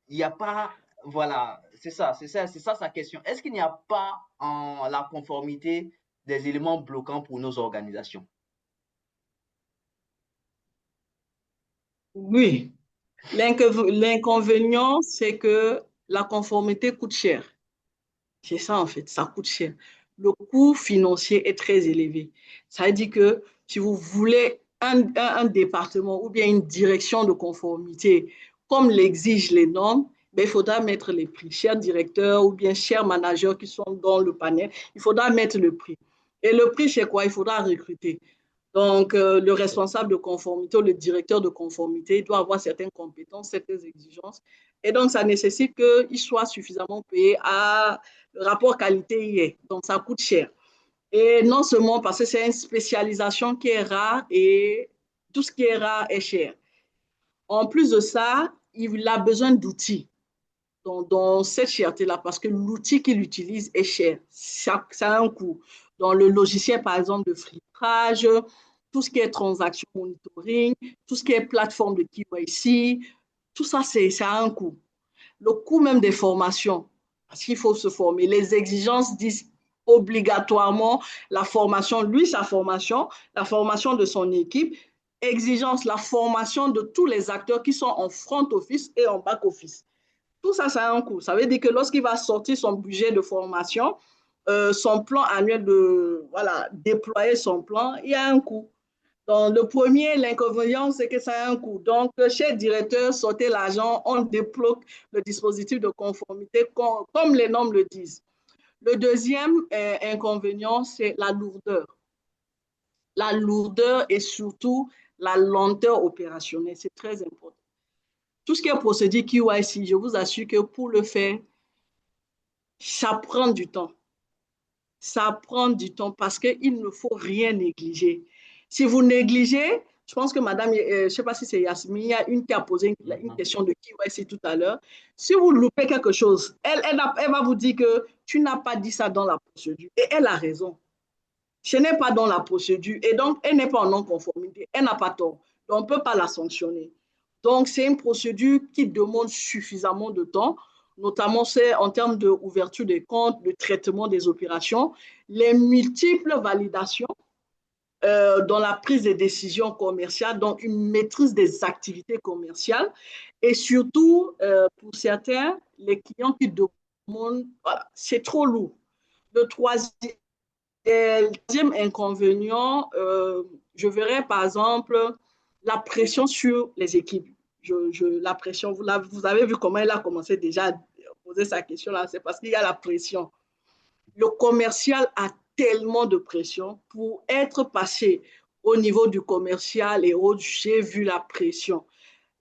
S1: Il n'y a pas, voilà, c'est ça sa question. Est-ce qu'il n'y a pas en la conformité des éléments bloquants pour nos organisations?
S3: Oui, l'inconvénient, c'est que la conformité coûte cher. C'est ça, en fait, ça coûte cher. Le coût financier est très élevé. Ça veut dire que si vous voulez un département ou bien une direction de conformité, comme l'exigent les normes, ben, il faudra mettre les prix. Chers directeurs ou bien chers managers qui sont dans le panel, il faudra mettre le prix. Et le prix, c'est quoi? Il faudra recruter. Donc, le responsable de conformité ou le directeur de conformité doit avoir certaines compétences, certaines exigences. Et donc, ça nécessite qu'il soit suffisamment payé à le rapport qualité y est. Donc, ça coûte cher. Et non seulement parce que c'est une spécialisation qui est rare et tout ce qui est rare est cher. En plus de ça, il a besoin d'outils dans cette cherté-là parce que l'outil qu'il utilise est cher. Ça a un coût. Dans le logiciel, par exemple, de filtrage, tout ce qui est transaction monitoring, tout ce qui est plateforme de KYC, tout ça, ça a un coût. Le coût même des formations, parce qu'il faut se former. Les exigences disent obligatoirement la formation, lui, sa formation, la formation de son équipe, exigence la formation de tous les acteurs qui sont en front office et en back office. Tout ça, ça a un coût. Ça veut dire que lorsqu'il va sortir son budget de formation, son plan annuel de voilà, déployer son plan, il y a un coût. Donc, le premier, l'inconvénient, c'est que ça a un coût. Donc, chez directeur, sortez l'argent, on débloque le dispositif de conformité comme les normes le disent. Le deuxième inconvénient, c'est la lourdeur. La lourdeur et surtout la lenteur opérationnelle, c'est très important. Tout ce qui est procédure KYC, je vous assure que pour le faire, ça prend du temps. Ça prend du temps parce qu'il ne faut rien négliger. Si vous négligez, Je pense que madame, je ne sais pas si c'est Yasmine, il y a une qui a posé une question de KYC tout à l'heure. Si vous loupez quelque chose, elle va vous dire que tu n'as pas dit ça dans la procédure. Et elle a raison. Ce n'est pas dans la procédure. Et donc, elle n'est pas en non-conformité. Elle n'a pas tort. Donc, on ne peut pas la sanctionner. Donc, c'est une procédure qui demande suffisamment de temps, notamment c'est en termes d'ouverture des comptes, de traitement des opérations, les multiples validations dans la prise de décisions commerciales, donc une maîtrise des activités commerciales et surtout, pour certains, les clients qui demandent, voilà, c'est trop lourd. Le troisième inconvénient, je verrais par exemple la pression sur les équipes. La pression, vous avez vu comment elle a commencé déjà à poser sa question là, c'est parce qu'il y a la pression. Le commercial a tellement de pression pour être passé au niveau du commercial et autres. J'ai vu la pression.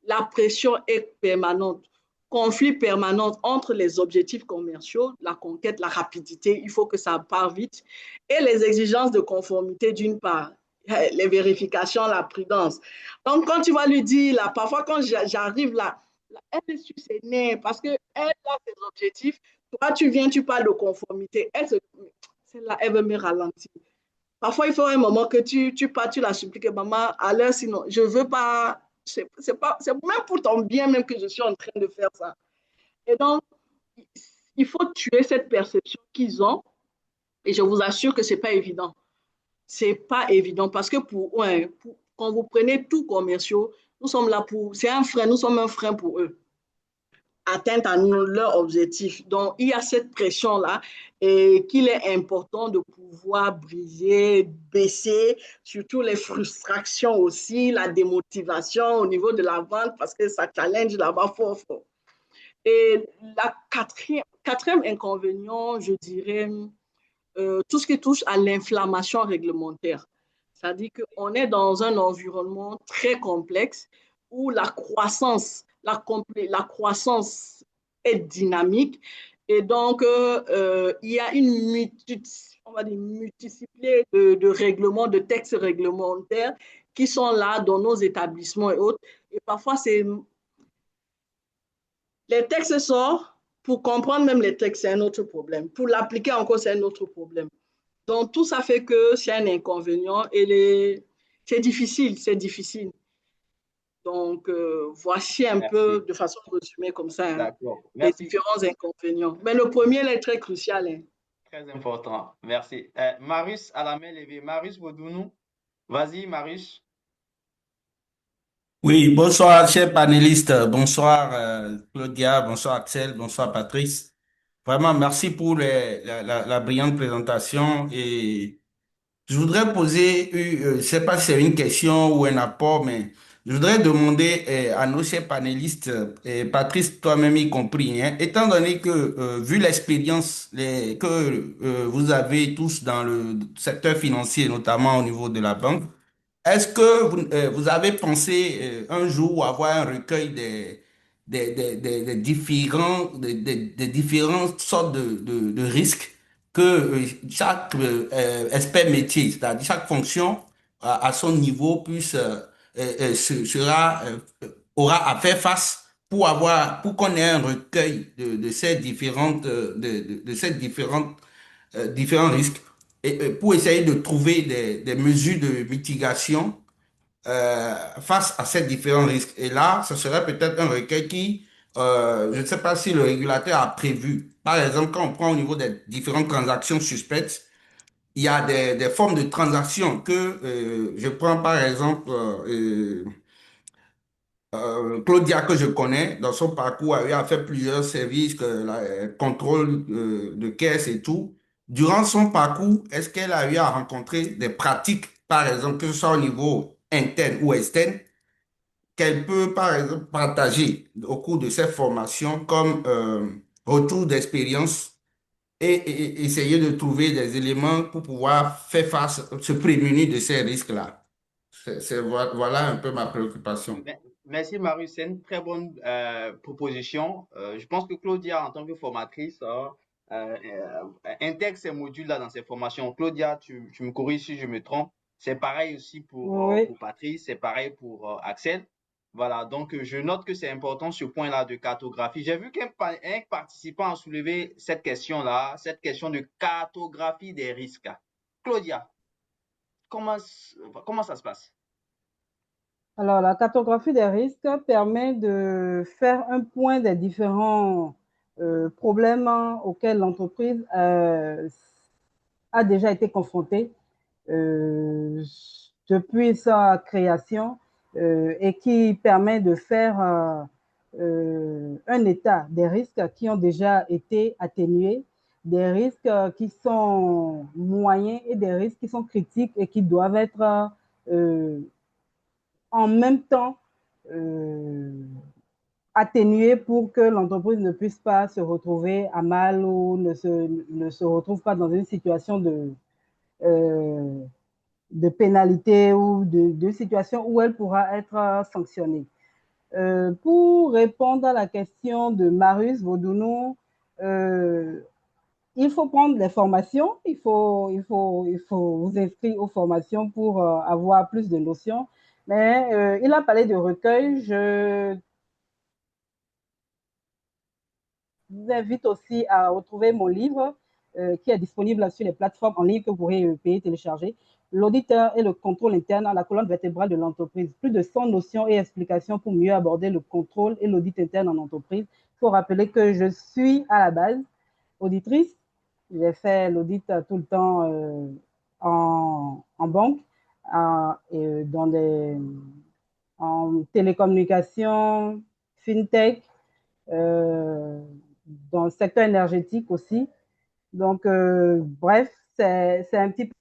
S3: La pression est permanente. Conflit permanent entre les objectifs commerciaux, la conquête, la rapidité, il faut que ça parte vite, et les exigences de conformité d'une part, les vérifications, la prudence. Donc, quand tu vas lui dire, là, parfois quand j'arrive là, elle est sur ses nerfs parce qu'elle a ses objectifs. Toi, tu viens, tu parles de conformité. Celle-là, elle veut me ralentir. Parfois, il faut un moment que tu pars, tu la suppliques, maman, à l'heure, sinon, je ne veux pas. C'est même pour ton bien même que je suis en train de faire ça. Et donc, il faut tuer cette perception qu'ils ont. Et je vous assure que ce n'est pas évident. Ce n'est pas évident parce que quand vous prenez tout commerciaux, nous sommes là pour. C'est un frein, nous sommes un frein pour eux atteinte à leur objectif. Donc, il y a cette pression-là et qu'il est important de pouvoir briser, baisser, surtout les frustrations aussi, la démotivation au niveau de la vente parce que ça challenge là-bas fort, fort. Et la quatrième inconvénient, je dirais, tout ce qui touche à l'inflammation réglementaire. C'est-à-dire qu'on est dans un environnement très complexe où la croissance est dynamique et donc il y a on va dire, multiplicité de règlements, de textes réglementaires qui sont là dans nos établissements et autres. Et parfois, les textes sortent, pour comprendre même les textes, c'est un autre problème. Pour l'appliquer encore, c'est un autre problème. Donc, tout ça fait que c'est un inconvénient et c'est difficile, c'est difficile. Donc, voici un peu de façon résumée comme ça les différents inconvénients. Mais le premier là, est très crucial. Hein.
S1: Très important. Merci. Marius à la main levée. Marius Boudounou. Vas-y, Marius.
S5: Oui, bonsoir, chers panélistes. Bonsoir, Claudia. Bonsoir, Axel. Bonsoir, Patrice. Vraiment, merci pour la brillante présentation. Et je voudrais poser, je ne sais pas si c'est une question ou un apport, mais je voudrais demander à nos chers panélistes, et Patrice, toi-même y compris, hein, étant donné que, vu l'expérience que vous avez tous dans le secteur financier, notamment au niveau de la banque, est-ce que vous avez pensé un jour avoir un recueil des différentes sortes de risques que chaque expert métier, c'est-à-dire chaque fonction à son niveau aura à faire face pour qu'on ait un recueil de ces différents risques et pour essayer de trouver des mesures de mitigation face à ces différents risques. Et là, ce serait peut-être un recueil qui, je ne sais pas si le régulateur a prévu. Par exemple, quand on prend au niveau des différentes transactions suspectes, il y a des formes de transactions que je prends par exemple Claudia que je connais dans son parcours elle a fait plusieurs services contrôle de caisse et tout. Durant son parcours, est-ce qu'elle a eu à rencontrer des pratiques, par exemple, que ce soit au niveau interne ou externe, qu'elle peut, par exemple, partager au cours de cette formation comme retour d'expérience et essayer de trouver des éléments pour pouvoir faire face, se prémunir de ces risques-là. Voilà un peu ma préoccupation.
S1: Merci, Marius. C'est une très bonne proposition. Je pense que Claudia, en tant que formatrice, intègre ces modules-là dans ses formations. Claudia, tu me corriges si je me trompe. C'est pareil aussi
S2: Oui.
S1: pour Patrice, c'est pareil pour Axel. Voilà, donc je note que c'est important ce point-là de cartographie. J'ai vu un participant a soulevé cette question-là, cette question de cartographie des risques. Claudia, comment, comment ça se passe?
S2: Alors, la cartographie des risques permet de faire un point des différents problèmes auxquels l'entreprise a déjà été confrontée depuis sa création et qui permet de faire un état des risques qui ont déjà été atténués, des risques qui sont moyens et des risques qui sont critiques et qui doivent être en même temps euh, atténués pour que l'entreprise ne puisse pas se retrouver à mal ou ne se retrouve pas dans une situation de pénalité ou de situation où elle pourra être sanctionnée. Pour répondre à la question de Marius Vaudounou, il faut prendre des formations, il faut vous inscrire aux formations pour avoir plus de notions. Mais il a parlé de recueil. Je vous invite aussi à retrouver mon livre qui est disponible sur les plateformes en ligne que vous pourrez payer, télécharger. L'auditeur et le contrôle interne à la colonne vertébrale de l'entreprise. Plus de 100 notions et explications pour mieux aborder le contrôle et l'audit interne en entreprise. Il faut rappeler que je suis à la base auditrice. J'ai fait l'audit tout le temps en banque, et en télécommunications, fintech, euh, dans le secteur énergétique aussi. Donc, bref, c'est un petit peu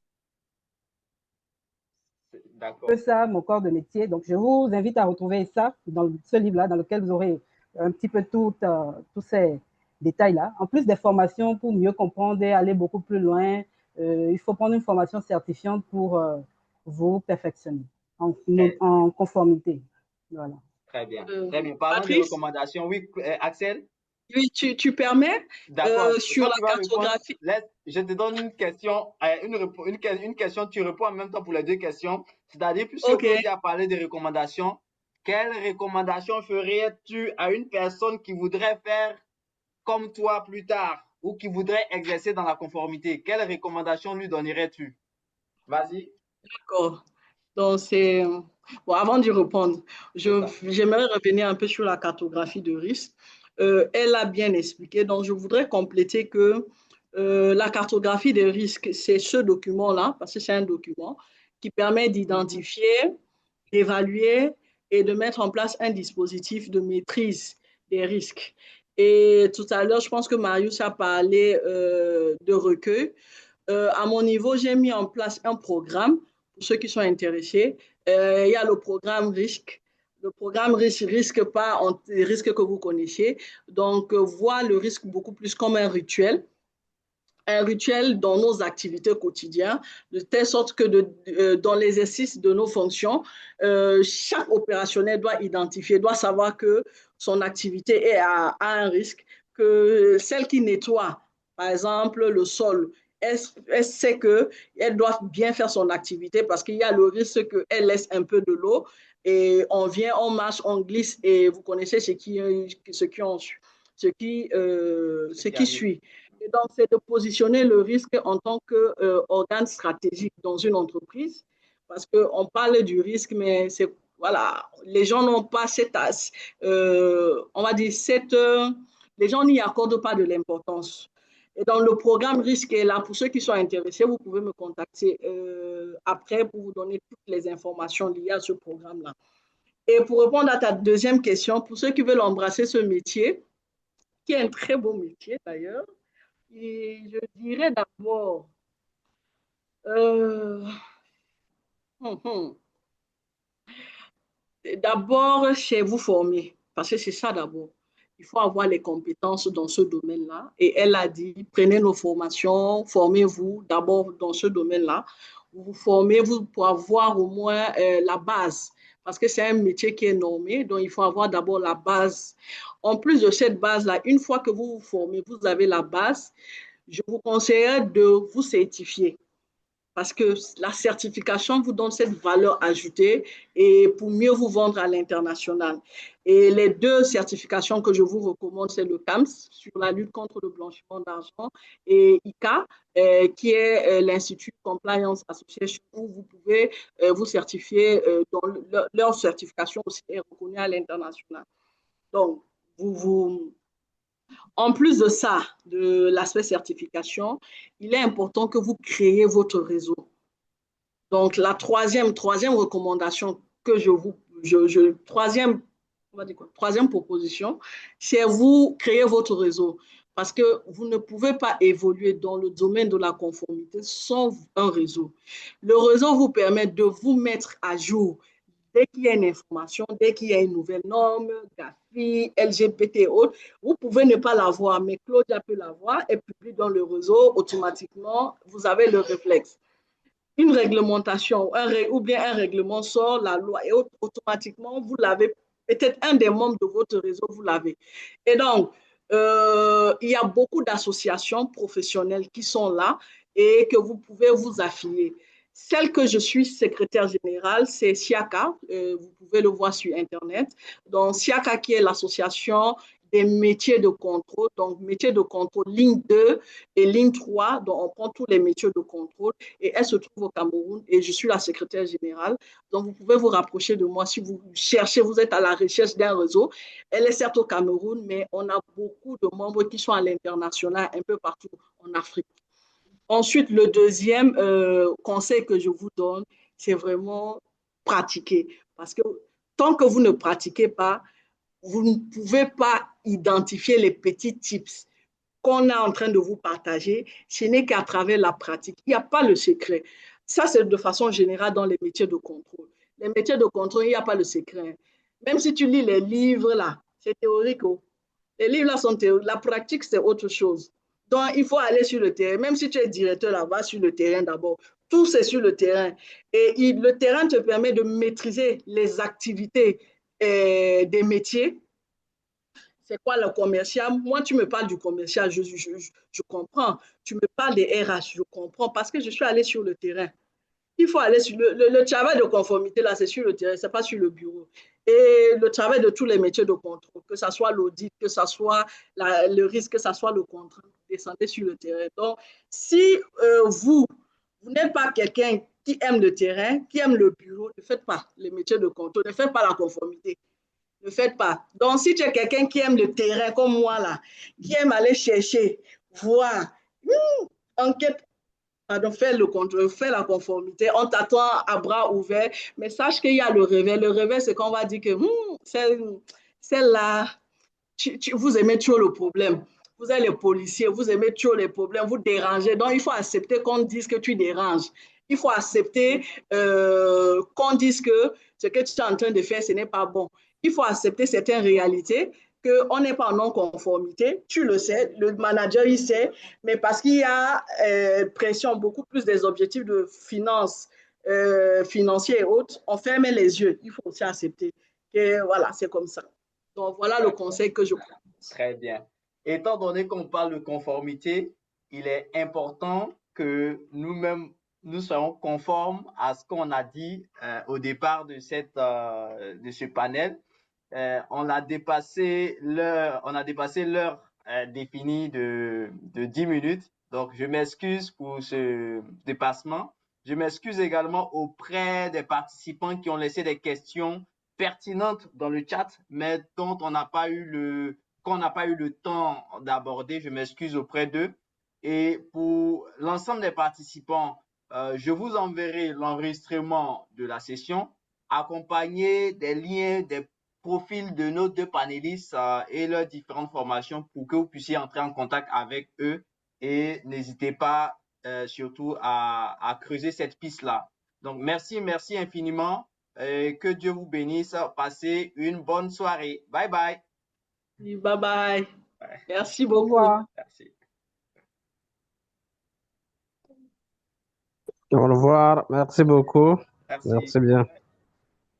S1: D'accord.
S2: ça, mon corps de métier. Donc, je vous invite à retrouver ça dans ce livre-là, dans lequel vous aurez un petit peu tous ces détails-là. En plus des formations pour mieux comprendre et aller beaucoup plus loin, il faut prendre une formation certifiante pour vous perfectionner
S1: Très,
S2: en conformité. Voilà.
S1: très bien. Très bien. Parlons de
S3: Patrice,
S1: recommandations. Oui, Axel?
S3: oui, tu permets
S1: D'accord.
S3: sur
S1: Toi,
S3: la
S1: tu vas répondre.
S3: cartographie.
S1: Je te donne une question, une question, tu réponds en même temps pour les deux questions. C'est-à-dire, puisque
S3: Ok,
S1: Claudia a parlé de recommandations, quelles recommandations ferais-tu à une personne qui voudrait faire comme toi plus tard ou qui voudrait exercer dans la conformité? Quelles recommandations lui donnerais-tu? Vas-y,
S3: d'accord. Donc, c'est... Bon, avant d'y répondre,
S1: c'est ça.
S3: j'aimerais revenir un peu sur la cartographie de risque. Elle a bien expliqué, donc je voudrais compléter que la cartographie des risques, c'est ce document-là, parce que c'est un document qui permet
S1: Mhm.
S3: d'identifier, d'évaluer et de mettre en place un dispositif de maîtrise des risques. Et tout à l'heure, je pense que Marius a parlé de recueil. À mon niveau, j'ai mis en place un programme pour ceux qui sont intéressés. Il y a le programme risque. Le programme risque pas les risques que vous connaissez. Donc, voir le risque beaucoup plus comme un rituel dans nos activités quotidiennes, de telle sorte que dans l'exercice de nos fonctions, chaque opérationnel doit identifier, doit savoir que son activité est à un risque, que celle qui nettoie, par exemple, le sol, elle sait qu'elle doit bien faire son activité parce qu'il y a le risque qu'elle laisse un peu de l'eau et on vient, on marche, on glisse et vous connaissez
S1: Ce
S3: ce
S1: qui
S3: qui
S1: arrive.
S3: suit. Et donc, c'est de positionner le risque en tant qu'organe stratégique dans une entreprise, parce qu'on parle du risque, mais c'est, voilà, les gens n'ont pas on va dire, les gens n'y accordent pas de l'importance. Et donc, le programme risque est là. Pour ceux qui sont intéressés, vous pouvez me contacter après pour vous donner toutes les informations liées à ce programme-là. Et pour répondre à ta deuxième question, pour ceux qui veulent embrasser ce métier, qui est un très beau métier d'ailleurs, et je dirais d'abord, euh, hum, hum, d'abord, chez vous former, parce que c'est ça d'abord. Il faut avoir les compétences dans ce domaine-là. Et elle a dit, prenez nos formations, formez-vous d'abord dans ce domaine-là. Vous vous formez, vous pour avoir au moins la base, parce que c'est un métier qui est normé, donc il faut avoir d'abord la base. En plus de cette base-là, une fois que vous vous formez, vous avez la base, je vous conseillerais de vous certifier. parce que la certification vous donne cette valeur ajoutée et pour mieux vous vendre à l'international. Et les deux certifications que je vous recommande, c'est le CAMS sur la lutte contre le blanchiment d'argent et ICA, qui est l'Institut Compliance Association, où vous pouvez vous certifier, dont leur certification aussi est reconnue à l'international. Donc, en plus de ça, de l'aspect certification, il est important que vous créez votre réseau. Donc, la troisième recommandation que troisième proposition, c'est vous créer votre réseau. Parce que vous ne pouvez pas évoluer dans le domaine de la conformité sans un réseau. Le réseau vous permet de vous mettre à jour dès qu'il y a une information, dès qu'il y a une nouvelle norme, GAFI, LGBT et autres. Vous pouvez ne pas la voir, mais Claudia peut la voir, elle publie dans le réseau, automatiquement, vous avez le réflexe. Une réglementation ou bien un règlement sort, la loi, et automatiquement, vous l'avez, peut-être un des membres de votre réseau, vous l'avez. Et donc, il y a beaucoup d'associations professionnelles qui sont là et que vous pouvez vous affilier. Celle que je suis secrétaire générale, c'est SIACA. Vous pouvez le voir sur Internet. Donc, SIACA, qui est l'association des métiers de contrôle. Donc, métiers de contrôle, ligne 2 et ligne 3. Donc, on prend tous les métiers de contrôle et elle se trouve au Cameroun et je suis la secrétaire générale. Donc, vous pouvez vous rapprocher de moi si vous cherchez, vous êtes à la recherche d'un réseau. Elle est certes au Cameroun, mais on a beaucoup de membres qui sont à l'international, un peu partout en Afrique. Ensuite, le deuxième conseil que je vous donne, c'est vraiment pratiquer. Parce que tant que vous ne pratiquez pas, vous ne pouvez pas identifier les petits tips qu'on est en train de vous partager. Ce n'est qu'à travers la pratique. Il n'y a pas le secret. Ça, c'est de façon générale dans les métiers de contrôle. Les métiers de contrôle, il n'y a pas le secret. Même si tu lis les livres, là, c'est théorique. Oh. Les livres, là, sont théoriques. La pratique, c'est autre chose. Donc, il faut aller sur le terrain. Même si tu es directeur là-bas, sur le terrain d'abord. Tout, c'est sur le terrain. Et le terrain te permet de maîtriser les activités des métiers. C'est quoi le commercial? Moi, tu me parles du commercial, je comprends. Tu me parles des RH, je comprends parce que je suis allée sur le terrain. Il faut aller sur le travail de conformité, là, c'est sur le terrain, ce n'est pas sur le bureau. Et le travail de tous les métiers de contrôle, que ce soit l'audit, que ce soit le risque, que ce soit le contrat, descendez sur le terrain. Donc, si vous n'êtes pas quelqu'un qui aime le terrain, qui aime le bureau, ne faites pas les métiers de contrôle, ne faites pas la conformité. Ne faites pas. Donc, si tu es quelqu'un qui aime le terrain comme moi, là, qui aime aller chercher, voir, enquête, pardon, faire le contrôle, faire la conformité, on t'attend à bras ouverts, mais sache qu'il y a le revers. Le revers, c'est qu'on va dire que celle-là, vous aimez toujours le problème. Vous êtes les policiers, vous aimez toujours les problèmes, vous dérangez. Donc, il faut accepter qu'on dise que tu déranges. Il faut accepter qu'on dise que ce que tu es en train de faire, ce n'est pas bon. Il faut accepter certaines réalités, qu'on n'est pas en non-conformité. Tu le sais, le manager, il sait, mais parce qu'il y a pression, beaucoup plus des objectifs de finances, financiers et autres, on ferme les yeux. Il faut aussi accepter que voilà, c'est comme ça. Donc, voilà le conseil que je prends.
S1: Très bien. Étant donné qu'on parle de conformité, il est important que nous-mêmes, nous soyons conformes à ce qu'on a dit au départ de ce panel. On a dépassé l'heure définie de 10 minutes. Donc, je m'excuse pour ce dépassement. Je m'excuse également auprès des participants qui ont laissé des questions pertinentes dans le chat, mais dont qu'on n'a pas eu le temps d'aborder. Je m'excuse auprès d'eux. Et pour l'ensemble des participants, je vous enverrai l'enregistrement de la session accompagné des liens, des profils de nos deux panélistes et leurs différentes formations pour que vous puissiez entrer en contact avec eux et n'hésitez pas surtout à creuser cette piste-là. Donc, merci infiniment. Que Dieu vous bénisse. Passez une bonne soirée. Bye bye.
S3: Bye bye. Merci
S2: Au
S3: beaucoup.
S2: revoir.
S1: Merci.
S6: Au revoir. Merci beaucoup.
S1: Merci.
S6: Merci bien.